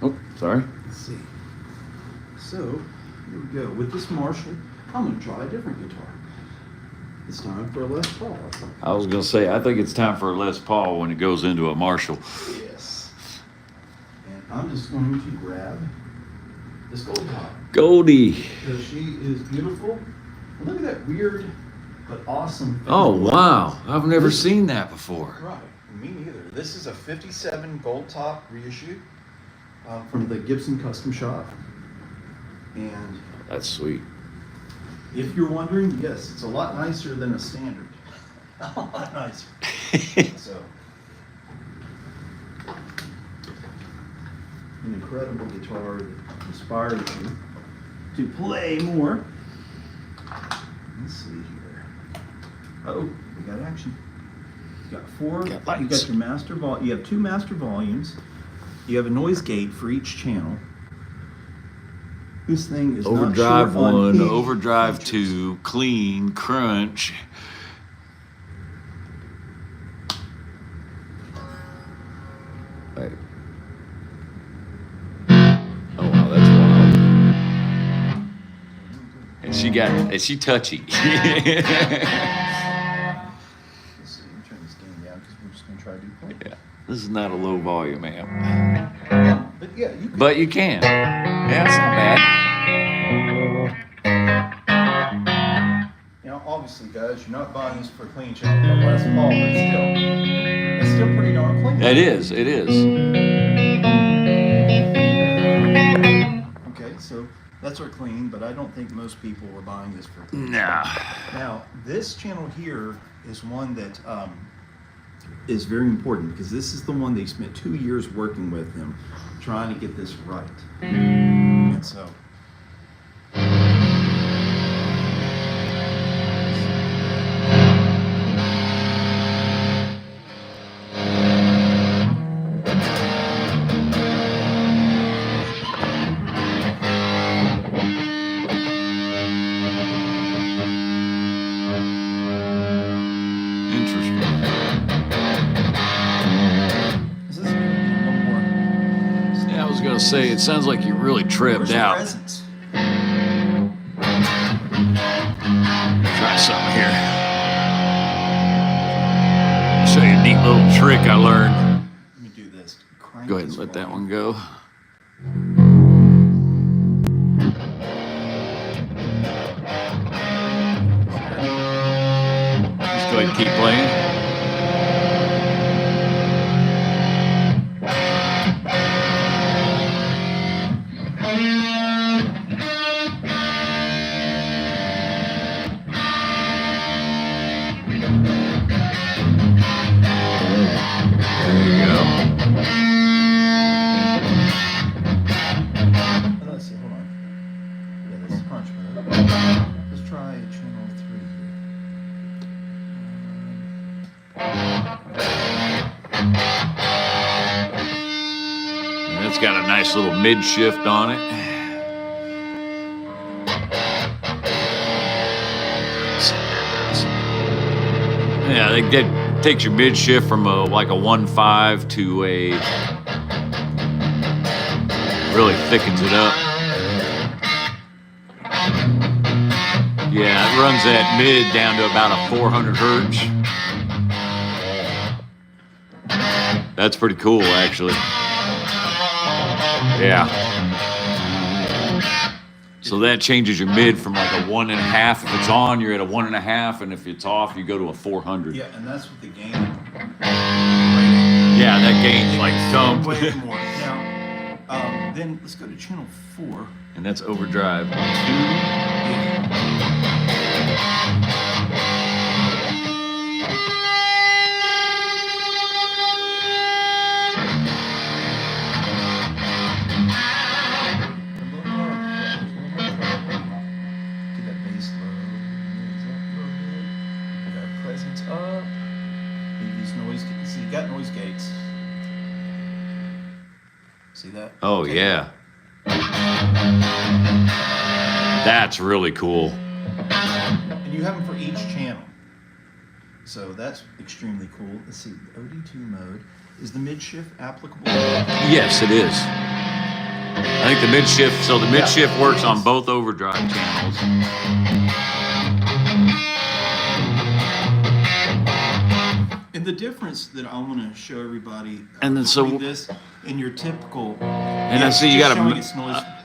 Oh, sorry. Let's see. So, here we go. With this Marshall, I'm going to try a different guitar. It's time for a Les Paul. I was gonna say, I think it's time for a Les Paul when it goes into a Marshall. Yes. And I'm just going to grab this gold top. Goldie. Because she is beautiful. And look at that weird but awesome. Oh, fender. wow. I've never seen that before. Right. Me neither. This is a 57 gold top reissue from the Gibson Custom Shop. And That's sweet. if you're wondering, yes, it's a lot nicer than a standard. A lot nicer. So, an incredible guitar that inspires you to play more. Let's see here. Oh, we got action. You got four. Got lights. You got your master vol. You have two master volumes. You have a noise gate for each channel. This thing is Overdrive not short on 1, any Overdrive features. 2, Clean, Crunch. Wait. Oh wow, that's wild. And she touchy. Let's see, let me turn this game down because we're just going to try to do play. Yeah, this is not a low volume amp. But yeah, you can. But you can. Yeah, it's not bad. You know, obviously, guys, you're not buying this for a clean channel from last fall, but it's still pretty darn clean. It is. It is. Okay, so that's our clean, but I don't think most people were buying this for clean. Nah. Now, this channel here is one that is very important because this is the one they spent 2 years working with him, trying to get this right. And so. Say it sounds like you really tripped out. Presence? Try something here. Show you a neat little trick I learned. Let me do this. Go ahead and let that one go. Just go ahead and keep playing. Let's see, hold on. Yeah, this is crunch mode. Let's try channel 3 here. It's got a nice little mid shift on it. Yeah, that takes your mid shift from like a 1.5 to a, really thickens it up. Yeah, it runs that mid down to about a 400 hertz. That's pretty cool, actually. Yeah. So that changes your mid from like a 1.5. If it's on, you're at a 1.5, and if it's off, you go to a 400. Yeah, and that's what the gain. Yeah, that gain's like dumped. Way more. Now, then let's go to channel 4. And that's overdrive 2. Got noise gates. See that? Oh, okay. Yeah. That's really cool. And you have them for each channel. So that's extremely cool. Let's see, the OD2 mode. Is the mid shift applicable? Yes, it is. I think the mid shift, so the mid shift works on both overdrive channels. And the difference that I want to show everybody, And then so this in your typical, and I see you got a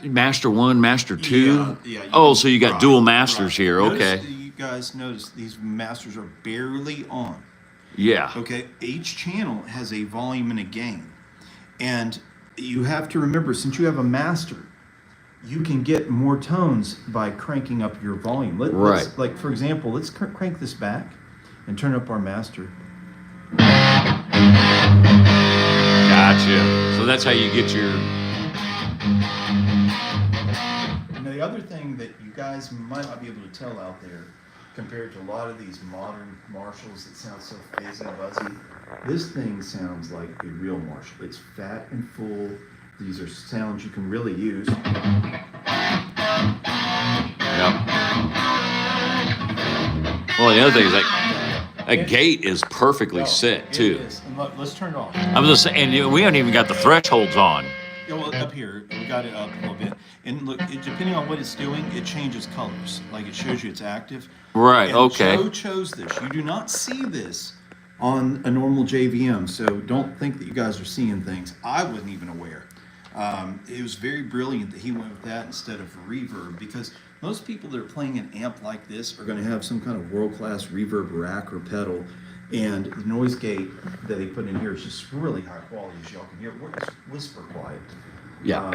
master 1, master 2. Yeah, oh, so you got dual masters here. Okay. You guys notice these masters are barely on. Yeah. Okay, each channel has a volume and a gain, and you have to remember, since you have a master, you can get more tones by cranking up your volume. Let's, like for example, let's crank this back and turn up our master. Gotcha. So that's how you get your. And the other thing that you guys might not be able to tell out there, compared to a lot of these modern Marshalls that sound so fizzy and buzzy, this thing sounds like a real Marshall. It's fat and full. These are sounds you can really use. Yep. Well, the other thing is like. A gate is perfectly set too. It is. And look, let's turn it off. I was just saying, we haven't even got the thresholds on. Yeah, well, up here, we got it up a little bit. And look, depending on what it's doing, it changes colors. Like it shows you it's active. Right, And okay. Joe chose this. You do not see this on a normal JVM, so don't think that you guys are seeing things. I wasn't even aware. It was very brilliant that he went with that instead of reverb, because most people that are playing an amp like this are going to have some kind of world-class reverb rack or pedal, and the noise gate that they put in here is just really high quality, as y'all can hear. It's whisper quiet. Yeah,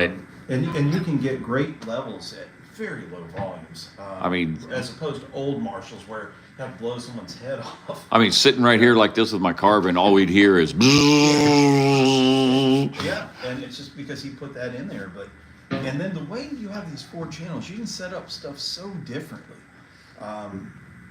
And you can get great levels at very low volumes. I mean, as opposed to old Marshalls where you have to blow someone's head off. I mean, sitting right here like this with my carbon, all we'd hear is. Yeah, and it's just because he put that in there. But and then the way you have these 4 channels, you can set up stuff so differently.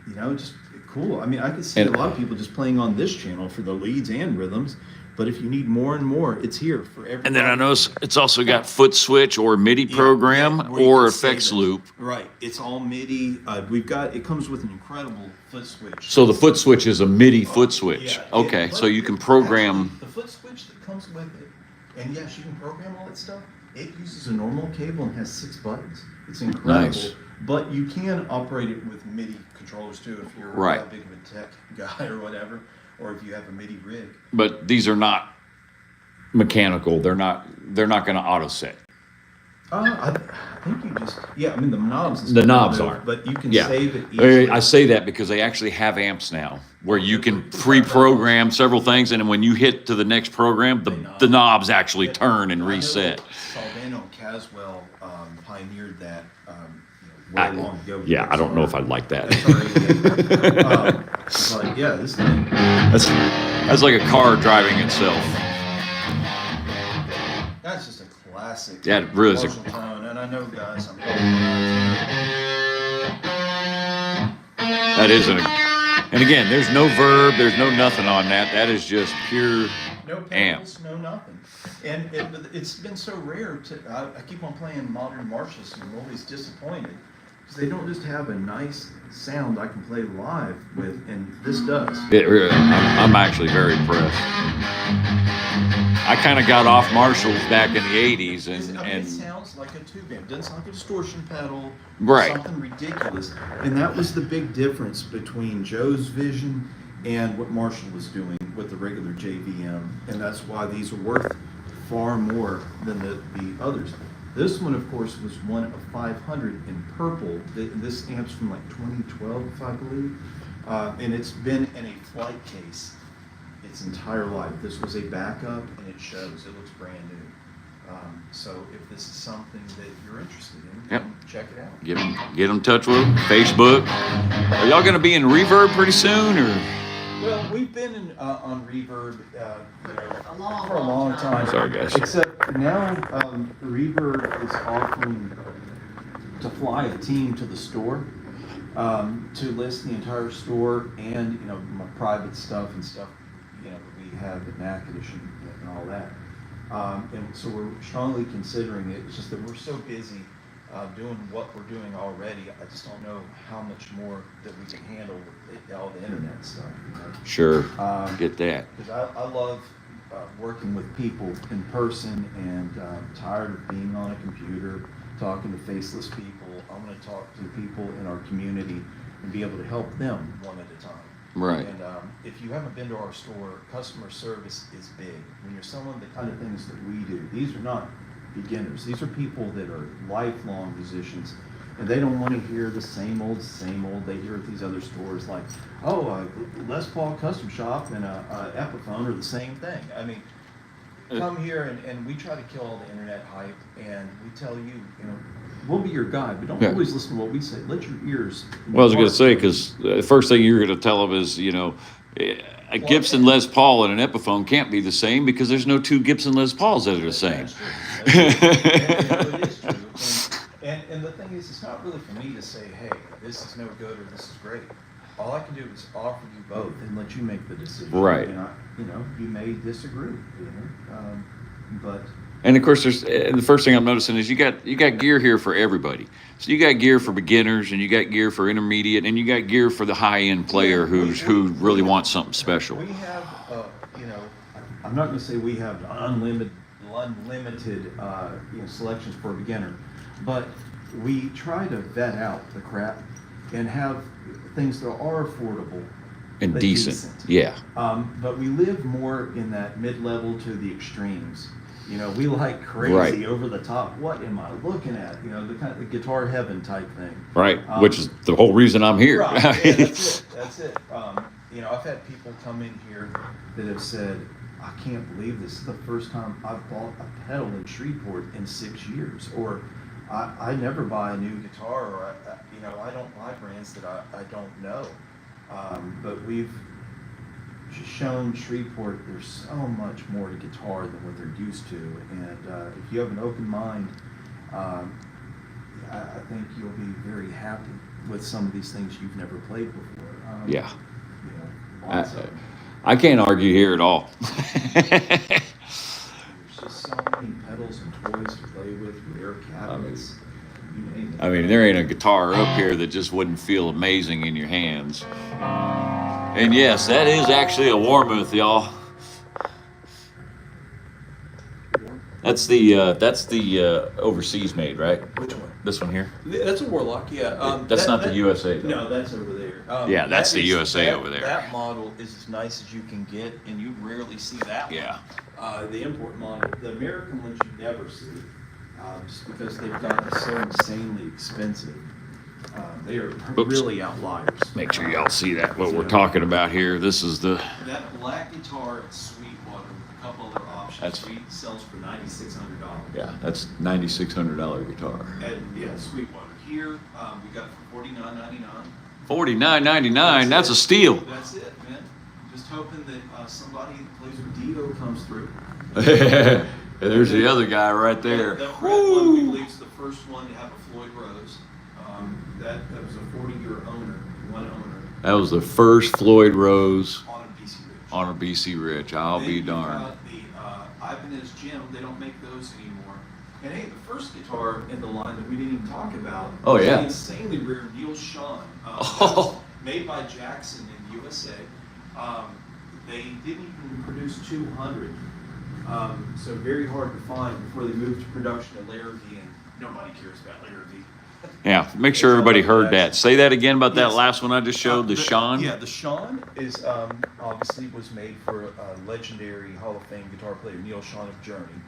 You know, just cool. I mean, I could see a lot of people just playing on this channel for the leads and rhythms. But if you need more and more, it's here for everyone. And then I notice it's also got foot switch or MIDI program or effects loop. Right, it's all MIDI. It comes with an incredible foot switch. So the foot switch is a MIDI foot switch. Yeah, Okay, so you can program. Actually, the foot switch that comes with it, and yes, you can program all that stuff. It uses a normal cable and has 6 buttons. It's incredible. Nice. But you can operate it with MIDI controllers too if you're Right. that big of a tech guy or whatever, or if you have a MIDI rig. But these are not mechanical. They're not going to auto set. I think you just, I mean, the knobs. The knobs aren't. But you can Yeah. save it easily. I say that because they actually have amps now where you can pre-program several things, and then when you hit to the next program, the knobs actually turn and reset. Saldano and Caswell pioneered that way long ago. Yeah, I don't know if I'd like that. But yeah, this thing. That's like a car driving itself. That's just a classic. Yeah, it really is a- Marshall tone, and I know, guys, That isn't and again, there's no verb, there's no nothing on that. That is just pure no amp. pedals, no nothing. And it's been so rare I keep on playing modern Marshalls, and I'm always disappointed because they don't just have a nice sound I can play live with, and this does. I'm actually very impressed. I kind of got off Marshalls back in the 80s, It and sounds like a tube amp. It doesn't sound like a distortion pedal. Right. Something ridiculous. And that was the big difference between Joe's vision and what Marshall was doing with the regular JVM. And that's why these are worth far more than the others. This one, of course, was one of 500 in purple. This amp's from like 2012, I believe. And it's been in a flight case its entire life. This was a backup, and it shows. It looks brand new. So if this is something that you're interested in, come check it out. get them in touch with them. Facebook. Are y'all going to be in Reverb pretty soon, or? Well, we've been on Reverb For a long time. Sorry, guys. Except now, Reverb is offering to fly a team to the store to list the entire store and my private stuff and stuff that we have at Mac Edition and all that. And so we're strongly considering it. It's just that we're so busy doing what we're doing already. I just don't know how much more that we can handle with all the internet stuff. Sure. Get that. Because I love working with people in person, and tired of being on a computer, talking to faceless people. I want to talk to people in our community and be able to help them one at a time. Right. And if you haven't been to our store, customer service is big. When you're selling the kind of things that we do, these are not beginners. These are people that are lifelong musicians, and they don't want to hear the same old, same old. They hear at these other stores like, oh, Les Paul Custom Shop and Epiphone are the same thing. I mean, come here and we try to kill all the internet hype, and we tell you, we'll be your guide, but don't always listen to what we say. Let your ears. Well, I was going to say, because the first thing you're going to tell them is, a Gibson Les Paul and an Epiphone can't be the same because there's no 2 Gibson Les Pauls that are the same. It is true. And the thing is, it's not really for me to say, hey, this is no good or this is great. All I can do is offer you both and let you make the decision. Right. And you may disagree, but. And of course, the first thing I'm noticing is you got gear here for everybody. So you got gear for beginners, and you got gear for intermediate, and you got gear for the high-end player who really wants something special. We have, I'm not going to say we have unlimited unlimited selections for a beginner, but we try to vet out the crap and have things that are affordable And but decent. Yeah. But we live more in that mid-level to the extremes. You know, we like crazy, Right. over the top. What am I looking at? You know, the kind of the guitar heaven type thing. Right. Which is the whole reason I'm here. Right. Yeah, that's it. That's it. You know, I've had people come in here that have said, "I can't believe this is the first time I've bought a pedal in Shreveport in 6 years," or I never buy a new guitar, or I don't buy brands that I don't know. But we've shown Shreveport there's so much more to guitar than what they're used to, and if you have an open mind, I think you'll be very happy with some of these things you've never played before. Yeah. You know, lots of them. I can't argue here at all. There's just so many pedals and toys to play with, rare cabinets. You name it. I mean, there ain't a guitar up here that just wouldn't feel amazing in your hands. And yes, that is actually a Warmouth, y'all. That's the overseas made, right? Which one? This one here. That's a Warlock, yeah. That's not the USA though. No, that's over there. Yeah, that's that the is- USA that- over there. That model is as nice as you can get, and you rarely see that one. Yeah. The import model, the American ones you never see, just because they've gotten so insanely expensive. They are Oops. really outliers. Make sure y'all see that, what we're talking about here. This is the, That black guitar at Sweetwater with a couple other options, That's- sells for $9,600. yeah, that's $9,600 guitar. Yeah, Sweetwater. Here, we got it for $49.99. $49.99, that's a steal. That's it, man. Just hoping that somebody that plays with Divo comes through. There's the other guy right there. That red one, we believe, is the first one to have a Floyd Rose. That was a 40-year one owner That was the first Floyd Rose on a BC Ridge. on a BC Ridge. I'll Then be you've darned. got the Ibanez Jim. They don't make those anymore. And hey, the first guitar in the line that we didn't even talk about. Oh, was yeah. the insanely rare Neil Sean. Oh. Made by Jackson in USA. They didn't even produce 200. So very hard to find before they moved to production at Larrabee, and nobody cares about Larrabee. Yeah, make sure everybody heard that. Say that again about that Yes. last one I just showed, the Sean. Yeah, the Sean is obviously was made for legendary Hall of Fame guitar player Neil Sean of Journey,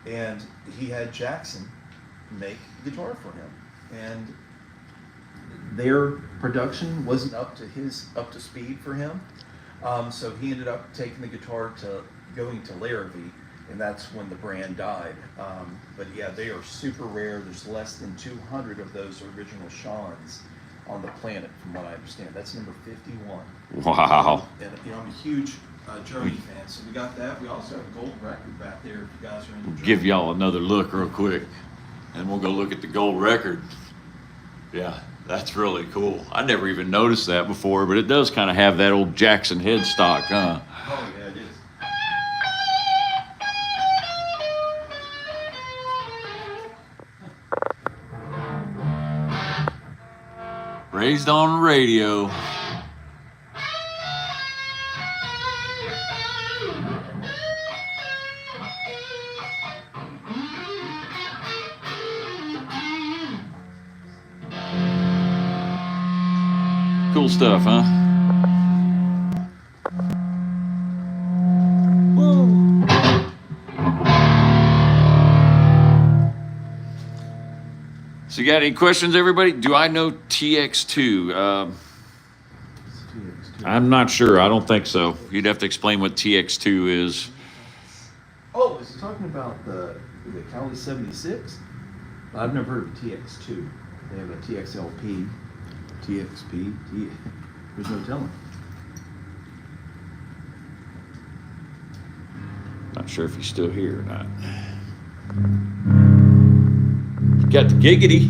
and he had Jackson make the guitar for him, and their production wasn't up to speed for him, so he ended up taking the guitar to going to Larrabee. And that's when the brand died. But yeah, they are super rare. There's less than 200 of those original Seans on the planet, from what I understand. That's number 51. Wow. And I'm a huge Journey fan, so we got that. We also have a gold record back there if you guys are into Journey. Give y'all another look real quick, and we'll go look at the gold record. Yeah, that's really cool. I never even noticed that before, but it does kind of have that old Jackson headstock, huh? Oh yeah, it is. Raised on radio. Cool stuff, huh? Woo. So you got any questions, everybody? Do I know TX2? I'm not sure. I don't think so. You'd have to explain what TX2 is. Oh, is he talking about the Cali 76? I've never heard of TX2. They have a TXLP, TXP, there's no telling. Not sure if he's still here or not. Got the giggity.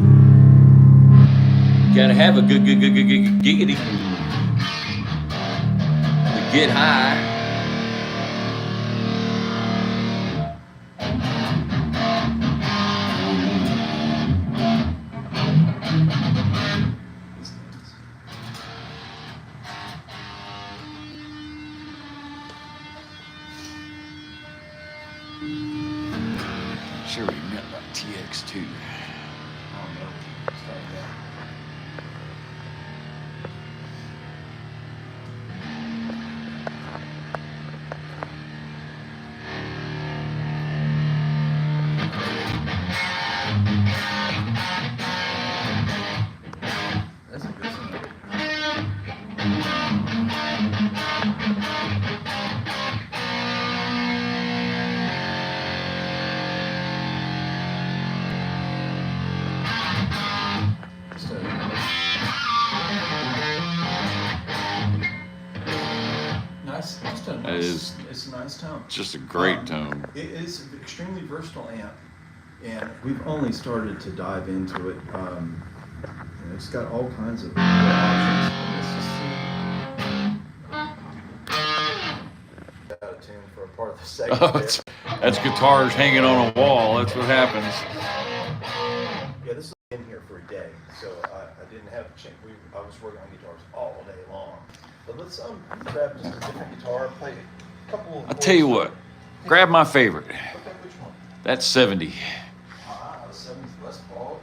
Gotta have a good giggity. To get high. sure what he meant by TX2. I don't know. Start that. That's a good sound. So, nice. Just a That nice. is- It's a nice tone. It's just a great tone. It is an extremely versatile amp, and we've only started to dive into it. It's got all kinds of options. Out of tune for a part of the segment. Oh, that's guitars hanging on a wall. That's what happens. Yeah, this is in here for a day, so I didn't have a chance. I was working on guitars all day long. But let's grab just a different guitar, play a couple of. I'll tell you what. Grab my favorite. Okay, which one? That's 70. 7th Les Paul.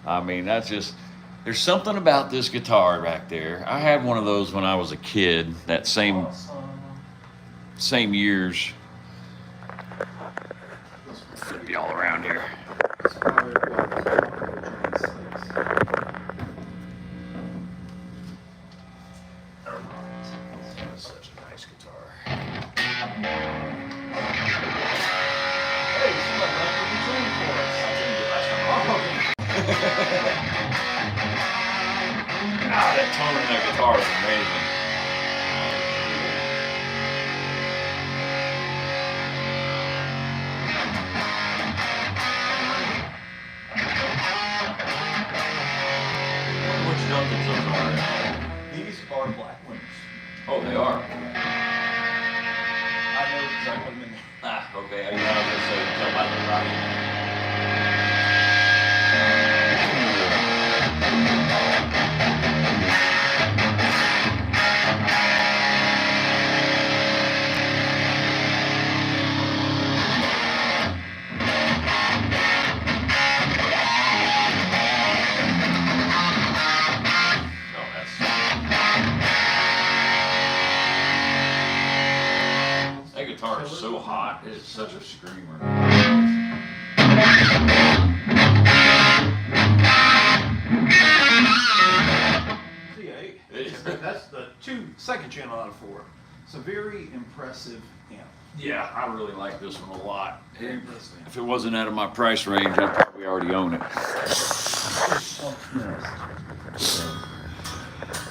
I mean, that's just. There's something about this guitar back there. I had one of those when I was a kid. That same years. Flip you all around here. Such a nice guitar. Hey, somebody left a tune for us. God, that tone in that guitar is amazing. Which Duncans those are? These are black winners. Oh, they are. I know exactly what I mean. Ah, okay. I was gonna say, tell by the right. No, that's. That guitar is so hot. It is such a screamer. C8. It is. That's the second channel out of 4. It's a very impressive amp. Yeah, I really like this one a lot. Very impressive amp. If it wasn't out of my price range, I'd probably already own it.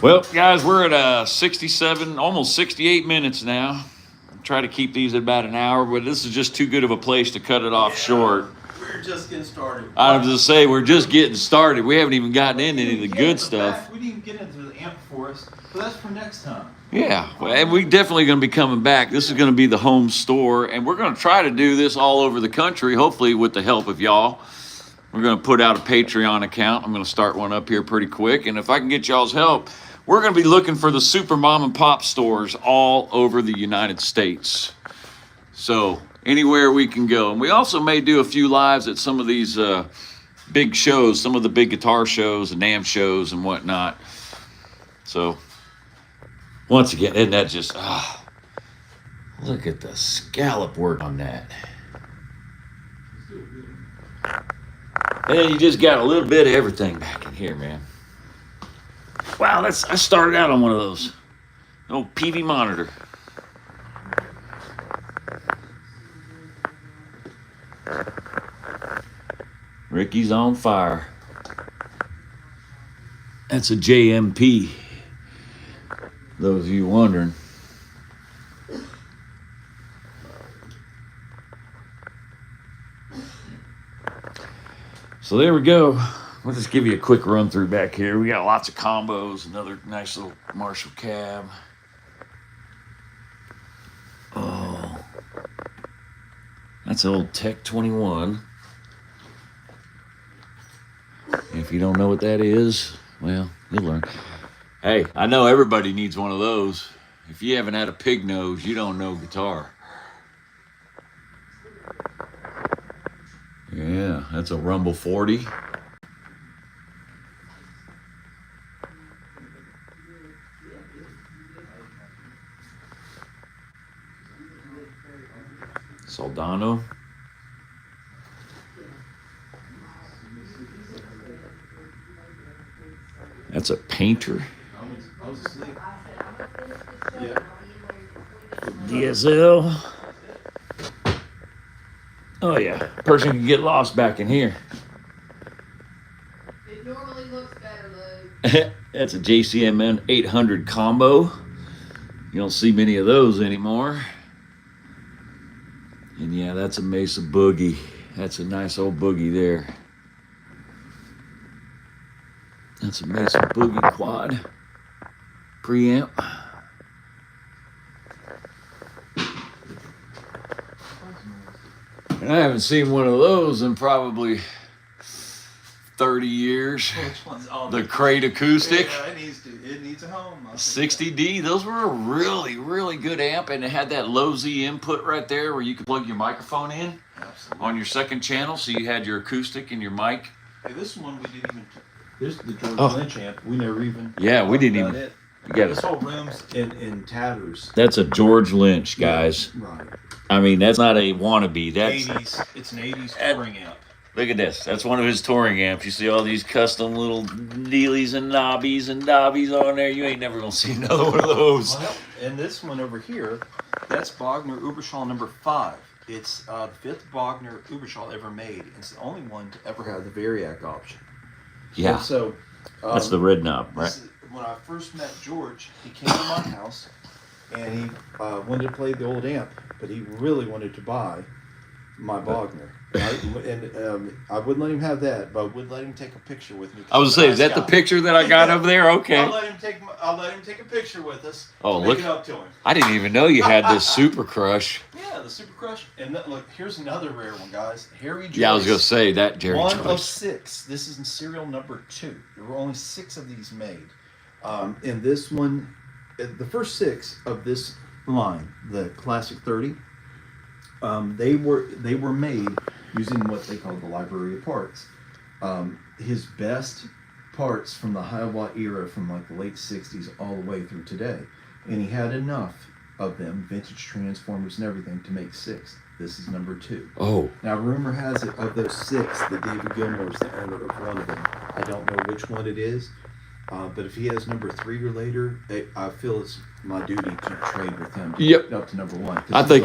Well, guys, we're at 67, almost 68 minutes now. Try to keep these at about an hour, but this is just too good of a place to cut it off short. We're just getting started. I was just say we're just getting started. We haven't even gotten into any of the good stuff. We didn't even get into the amp for us, but that's for next time. Yeah, well, and we definitely going to be coming back. This is going to be the home store, and we're going to try to do this all over the country, hopefully with the help of y'all. We're going to put out a Patreon account. I'm going to start one up here pretty quick, and if I can get y'all's help, we're going to be looking for the super mom and pop stores all over the United States. So anywhere we can go. And we also may do a few lives at some of these big shows, some of the big guitar shows and NAMM shows and whatnot. So once again, isn't that just, look at the scallop work on that. And you just got a little bit of everything back in here, man. Wow, I started out on one of those. An old PV monitor. Ricky's on fire. That's a JMP. Those of you wondering. So there we go. We'll just give you a quick run through back here. We got lots of combos, another nice little Marshall cab. Oh, that's an old Tech 21. If you don't know what that is, well, you'll learn. Hey, I know everybody needs one of those. If you haven't had a pig nose, you don't know guitar. Yeah, that's a Rumble 40. Soldano. That's a Painter. I was asleep. DSL. Oh yeah, person can get lost back in here. It normally looks better, Lou. That's a JCMN 800 combo. You don't see many of those anymore. And yeah, that's a Mesa Boogie. That's a nice old boogie there. That's a Mesa Boogie quad preamp. And I haven't seen one of those in probably 30 years. Which one's on The Crate Acoustic. Yeah, it needs a home. 60D. Those were a really, really good amp, and it had that low Z input right there where you could plug your microphone in. Absolutely. On your second channel, so you had your acoustic and your mic. Hey, this one we didn't even. This is the George Oh. Lynch amp. We never even. Yeah, we didn't talked even. about it. You got This it. whole room's in tatters. That's a George Lynch, guys. Right. I mean, that's not a wannabe. That's 80s. It's an 80s That- touring amp. look at this. That's one of his touring amps. You see all these custom little dealies and knobbies and dobbies on there. You ain't never gonna see another one of those. Well, and this one over here, that's Bogner Uberschall number 5. It's the 5th Bogner Uberschall ever made. It's the only one to ever have the Variac option. Yeah, And so that's the red knob, right? this is- when I first met George, he came to my house and he wanted to play the old amp, but he really wanted to buy my Bogner. Right? And I wouldn't let him have that, but I would let him take a picture with me. I was saying, is that the picture that I got up there? Okay. I'll let him take a picture with us. Oh, Make look. it up to him. I didn't even know you had this Super Crush. Yeah, the Super Crush. And look, here's another rare one, guys. Harry Joyce. Yeah, I was gonna say that Jerry One of Joyce. 6. This is in serial number 2. There were only 6 of these made. And this one, the first 6 of this line, the Classic 30, they were made using what they call the library of parts. His best parts from the high watt era, from like the late 60s all the way through today, and he had enough of them, vintage transformers and everything, to make 6. This is number 2. Oh, Now, rumor has it, of those 6, that David Gilmour is the owner of one of them. I don't know which one it is, but if he has number 3 or later, I feel it's my duty to trade with him to Yep. get up to number 1. 'Cause I he's think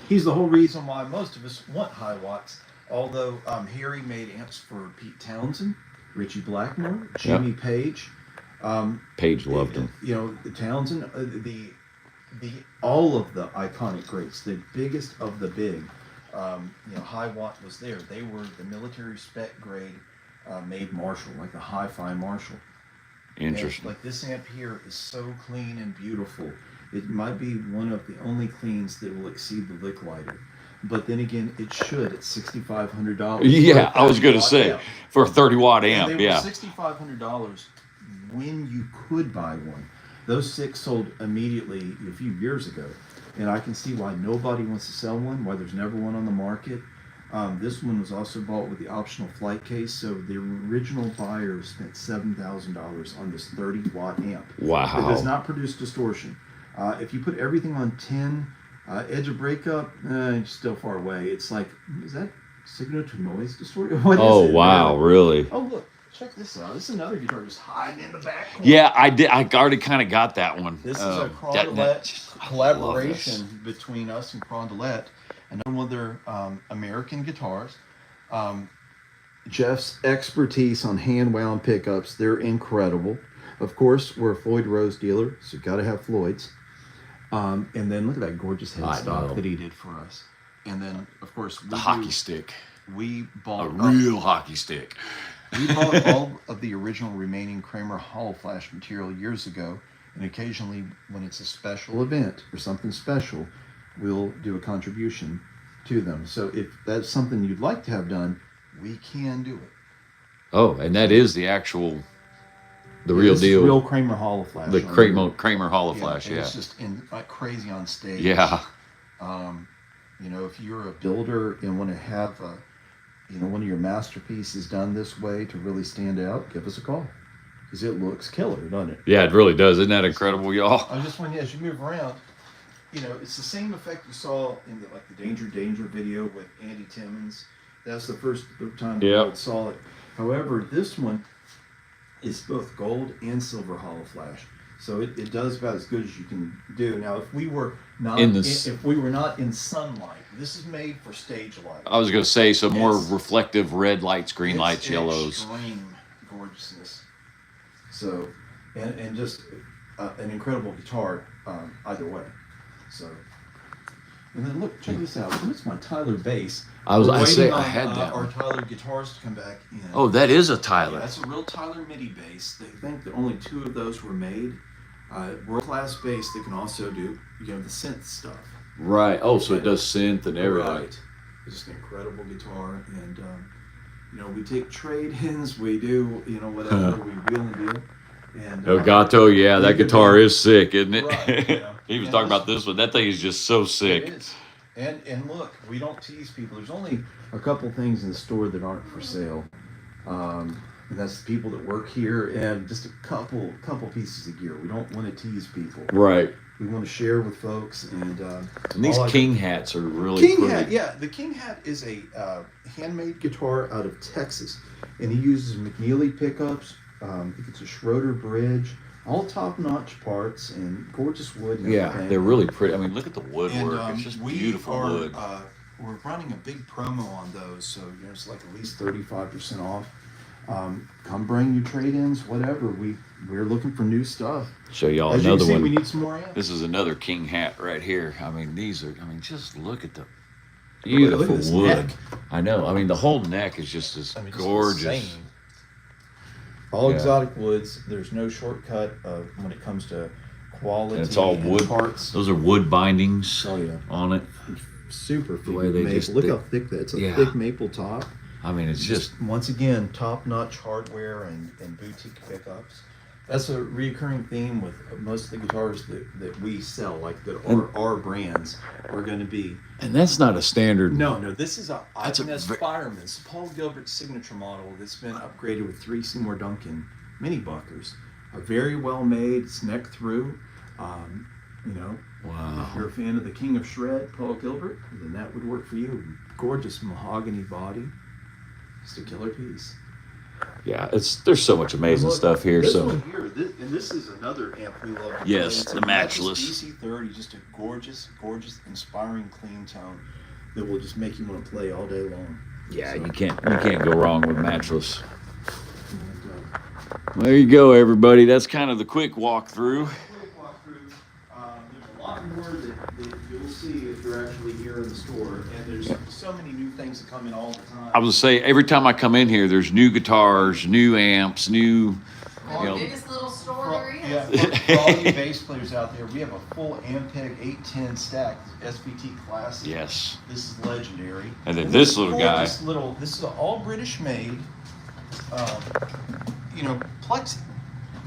he's the whole reason why most of us want high watts. Although Harry made amps for Pete Townsend, Richie Blackmore, Jimmy Page. Page loved him. You know, the Townsend, all of the iconic greats, the biggest of the big. You know, high watt was there. They were the military spec grade made Marshall, like the hi-fi Marshall. Interesting. And, like, this amp here is so clean and beautiful. It might be one of the only cleans that will exceed the Lick Lighter. But then again, it should at $6,500. Yeah, I was gonna say amp. for a 30-watt And amp. they were Yeah. $6,500 when you could buy one. Those 6 sold immediately a few years ago, and I can see why nobody wants to sell one, why there's never one on the market. This one was also bought with the optional flight case, so the original buyer spent $7,000 on this 30-watt amp. Wow. It does not produce distortion. If you put everything on 10, edge of breakup, it's still far away. It's like, is that signal to noise distortion? What is Oh it? wow, really? Oh, look, check this out. This is another guitar just hiding in the back corner. Yeah, I did. I already kind of got that one. This is a that- Crondolette I love collaboration between us and Crondolette, and one of their American guitars. Jeff's expertise on hand wound pickups, they're incredible. Of course, we're a Floyd Rose dealer, so got to have Floyd's. And then look at that gorgeous I know. headstock that he did for us. And then, of course, The hockey stick. we A bought real hockey stick. we bought all of the original remaining Kramer Hollow Flash material years ago, and occasionally when it's a special event or something special, we'll do a contribution to them. So if that's something you'd like to have done, we can do it. Oh, and that is the actual, the real This is deal. real Kramer Hollow Flash. The Kramer Hollow Flash. and Yeah. It's just like crazy on stage. Yeah. You know, if you're a builder and want to have one of your masterpieces done this way to really stand out, give us a call. Because it looks killer, doesn't it? Yeah, it really does. Isn't that incredible, y'all? I just want, as you move around, it's the same effect you saw in the Danger video with Andy Timmons. That's the first time I saw it. However, this one is both gold and silver hollow flash. So it does about as good as you can do. Now, if we were not in sunlight, this is made for stage light. I was going to say some more reflective red lights, green lights, yellows. Extreme gorgeousness. So, and just an incredible guitar either way. So, and then look, check this out. Where's my Tyler bass? I had that. Our Tyler guitars to come back in. Oh, that is a Tyler. Yeah, that's a real Tyler MIDI bass. They think that only 2 of those were made. World-class bass that can also do, the synth stuff. Right. Oh, so it does synth and everything. Right. It's just an incredible guitar, and we take trade-ins. We do, whatever we wheel and deal. And Elgato, yeah, that guitar is sick, isn't it? Right, He was talking about this one. That thing is just so sick. It is. And look, we don't tease people. There's only a couple things in the store that aren't for sale. And that's the people that work here, and just a couple pieces of gear. We don't want to tease people. Right. We want to share with folks. And these King hats are really pretty. Hat, yeah. The King hat is a handmade guitar out of Texas. And he uses McNeely pickups. I think it's a Schroeder bridge. All top-notch parts and gorgeous wood. And everything. They're really pretty. I mean, look at the woodwork. It's just beautiful wood. We're running a big promo on those, so it's like at least 35% off. Come bring your trade-ins, whatever. We're looking for new stuff. Show y'all As another you can see, one. we need some more amps. This is another King hat right here. I mean, just look at the beautiful wood. Neck. I know. I mean, the whole neck is just gorgeous. Insane. All exotic woods. There's no shortcut when it comes to quality. And it's all wood parts. Those are wood bindings on it. Super the way they maple. Look how thick that is. It's a thick maple top. I mean, it's just once again top-notch hardware and boutique pickups. That's a recurring theme with most of the guitars that we sell, like that are our brands, are going to be. And that's not a standard. No, this is that's Fireman. It's Paul Gilbert's signature model that's been upgraded with 3 Seymour Duncan mini buckers. Very well made. It's neck through. Wow. If you're a fan of the King of Shred, Paul Gilbert, then that would work for you. Gorgeous mahogany body. Just a killer piece. Yeah, there's so much amazing stuff here. This one here, this is another amp we love. Yes, the Matchless. DC30, just a gorgeous, inspiring clean tone that will just make you want to play all day long. Yeah, you can't go wrong with Matchless. There you go, everybody. That's kind of the quick walkthrough. There's a lot more that you'll see if you're actually here in the store, and there's so many new things that come in all the time. I was saying, every time I come in here, there's new guitars, new amps, new. The biggest little store there is. Yeah, for all you bass players out there, we have a full Ampeg 810 stack, SVT Classic. Yes. This is legendary. And then this little guy. This is all British made. Plexi.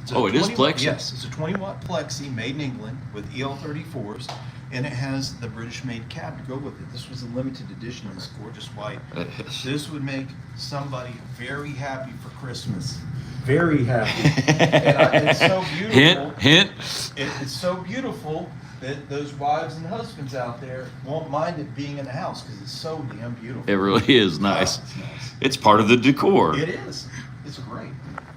It is Plexi? Yes, it's a 20-watt Plexi made in England with EL34s, and it has the British-made cab to go with it. This was a limited edition in this gorgeous white. This would make somebody very happy for Christmas. Very happy. And it's so beautiful. Hint. It's so beautiful that those wives and husbands out there won't mind it being in the house because it's so damn beautiful. It really is nice. It's nice. It's part of the decor. It is. It's great.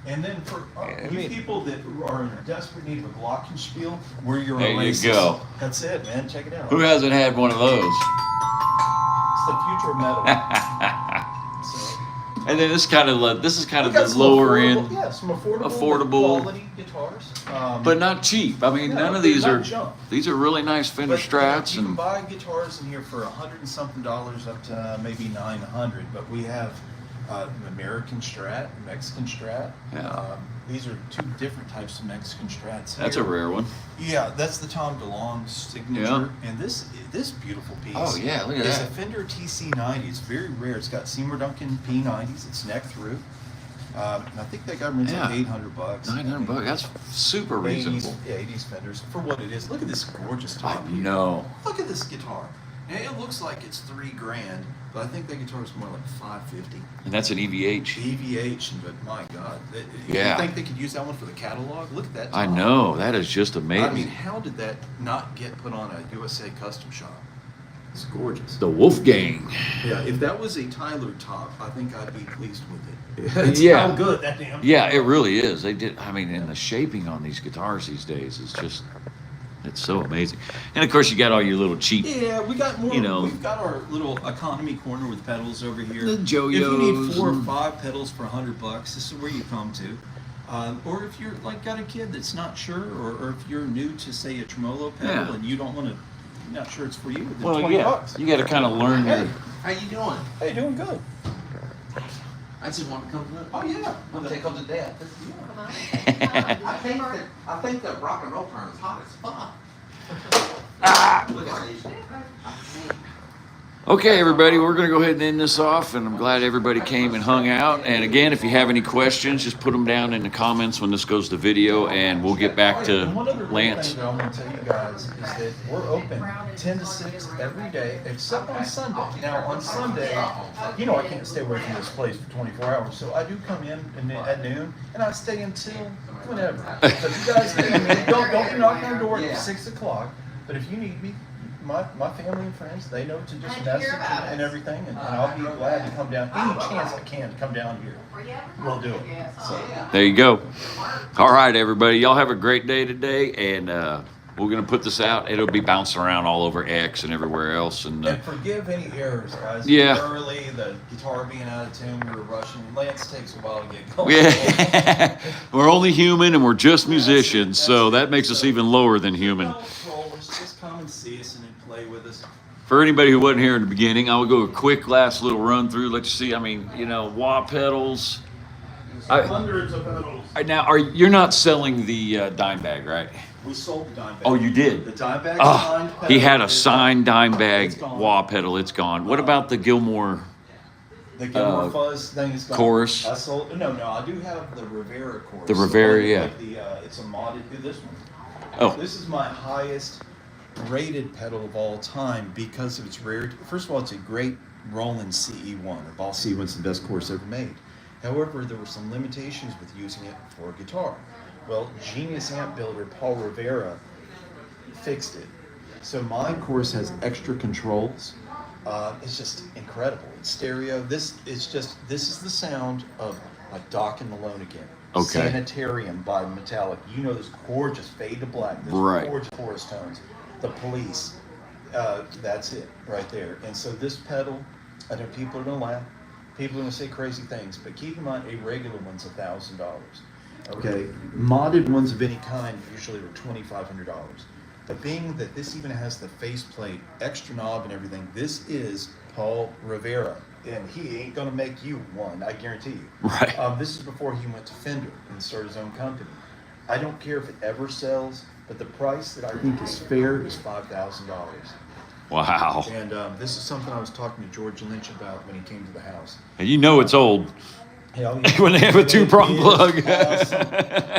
And then for you people that are in desperate need of a glockenspiel, we're your oasis. There you go. That's it, man. Check it out. Who hasn't had one of those? It's the future of metal. And then this is kind of the some lower end. Yeah, some affordable quality guitars. But not cheap. I mean, none of these are junk. These are really nice Fender Strats. You can buy guitars in here for $100 and something up to maybe $900. But we have American Strat, Mexican Strat. Yeah. These are 2 different types of Mexican Strats. That's a rare one. Yeah, that's the Tom DeLonge signature. Yeah. And this beautiful piece. Oh yeah, look at It's that. a Fender TC90. It's very rare. It's got Seymour Duncan P90s. It's neck through. I think that guy runs like $800. $900. That's super reasonable. 80s Fenders for what it is. Look at this gorgeous top. I know. Look at this guitar. Yeah, it looks like it's $3,000, but I think that guitar is more like $550. And that's an EVH. EVH, but my God, Yeah. You think they could use that one for the catalog? Look at that. I top. know, that is just amazing. I mean, how did that not get put on a USA custom shop? It's gorgeous. The Wolfgang. Yeah, if that was a Tyler top, I think I'd be pleased with it. It's Yeah. how good that damn. Yeah, it really is. They did. I mean, and the shaping on these guitars these days is just, it's so amazing. And of course, you got all your little cheap. Yeah, we got more. You know. We've got our little economy corner with pedals over here. The Joyos If you need 4 or and- 5 pedals for $100, this is where you come to. Or if you're like got a kid that's not sure, or if you're new to say a tremolo pedal Yeah. and you don't want to, not sure it's for you, then Well, $20. yeah, you got to kind of learn your. How you doing? Hey, doing good. I just want to come look. Oh yeah. I'm gonna take them to death. Come on. I think the rock and roll turn is hot as fuck. Look at these. Okay, everybody, we're going to go ahead and end this off, and I'm glad everybody came and hung out. And again, if you have any questions, just put them down in the comments when this goes to video, and we'll get back to And one other little Lance. thing that I want to tell you guys is that we're open 10 to 6 every day, except on Sunday. Now, on Sunday, you know I can't stay away from this place for 24 hours, so I do come in at noon, and I stay until whenever. So if you guys need me, don't be knocking on the door at 6 o'clock, but if you need me, my family and friends, they know to just message and everything, and I'll be glad to come down. Any chance I can to come down here, we'll do it. So. There you go. All right, everybody, y'all have a great day today, and we're going to put this out. It'll be bouncing around all over X and everywhere else. And And forgive any errors, guys. Yeah. Early, the guitar being out of tune, we were rushing. Lance takes a while to get going. yeah, we're only human, and we're just musicians, so that makes us even lower than human. No trolls, just come and see us and then play with us. For anybody who wasn't here in the beginning, I will go a quick last little run through. Let you see. I mean, you know, wah pedals. Hundreds of pedals. Now, you're not selling the dime bag, right? We sold the dime bag. Oh, you did? The dime bag Oh, signed pedal he had a is signed dime It's bag gone. wah pedal. It's gone. What about the Gilmore? The Gilmore Fuzz thing is gone. chorus. I sold. No, I do have the Rivera chorus. The Rivera, one, yeah. like it's a modded. This one. Oh. This is my highest rated pedal of all time because of its rarity. First of all, it's a great Roland CE1. Or Ball CE1's the best chorus ever made. However, there were some limitations with using it for a guitar. Well, genius amp builder Paul Rivera fixed it. So my course has extra controls. It's just incredible. It's stereo. This is the sound of like Doc and Malone again. Okay. Sanitarium by Metallic. You know this gorgeous fade to black. This Right. gorgeous chorus tones. The Police. That's it right there. And so this pedal, I know people are gonna laugh. People are gonna say crazy things, but keep in mind a regular one's $1,000. Okay, modded ones of any kind usually are $2,500. But being that this even has the faceplate, extra knob and everything, this is Paul Rivera, and he ain't gonna make you one, I guarantee you. Right. This is before he went to Fender and started his own company. I don't care if it ever sells, but the price that I think is fair is $5,000. Wow. And this is something I was talking to George Lynch about when he came to the house. And you know it's old. Hell yeah. When they have a two-prong It is plug. Awesome.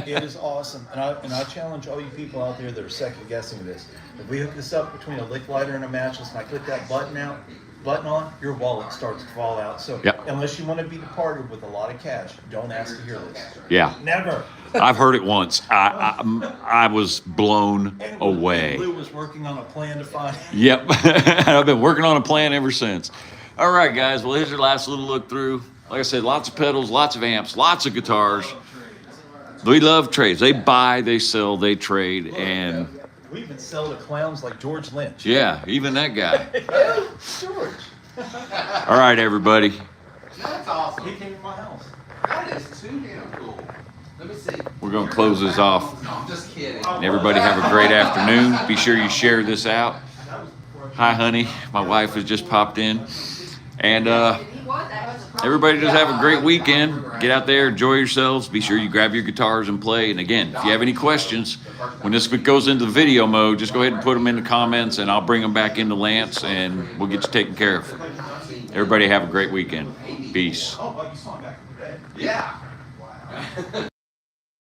It is awesome. And I challenge all you people out there that are second guessing this. If we hook this up between a lick lighter and a matchless and I click that button on, your wallet starts to fall out. So Yep. unless you want to be departed with a lot of cash, don't ask to hear this. Yeah. Never. I've heard it once. I was blown And away. Lou was working on a plan to find. Yep. I've been working on a plan ever since. All right, guys. Well, here's your last little look through. Like I said, lots of pedals, lots of amps, lots of guitars. We love trades. They buy, they sell, they trade, and We even sell to clowns like George Lynch. yeah, even that guy. George. All right, everybody. That's awesome. He came to my house. That is too damn cool. Let me see. We're going to close this off. No, I'm just kidding. And everybody have a great afternoon. Be sure you share this out. Hi, honey. My wife has just popped in. And everybody just have a great weekend. Get out there, enjoy yourselves. Be sure you grab your guitars and play. And again, if you have any questions, when this goes into the video mode, just go ahead and put them in the comments, and I'll bring them back into Lance, and we'll get you taken care of. Everybody have a great weekend. Peace. Oh, you saw him back in the day. Yeah.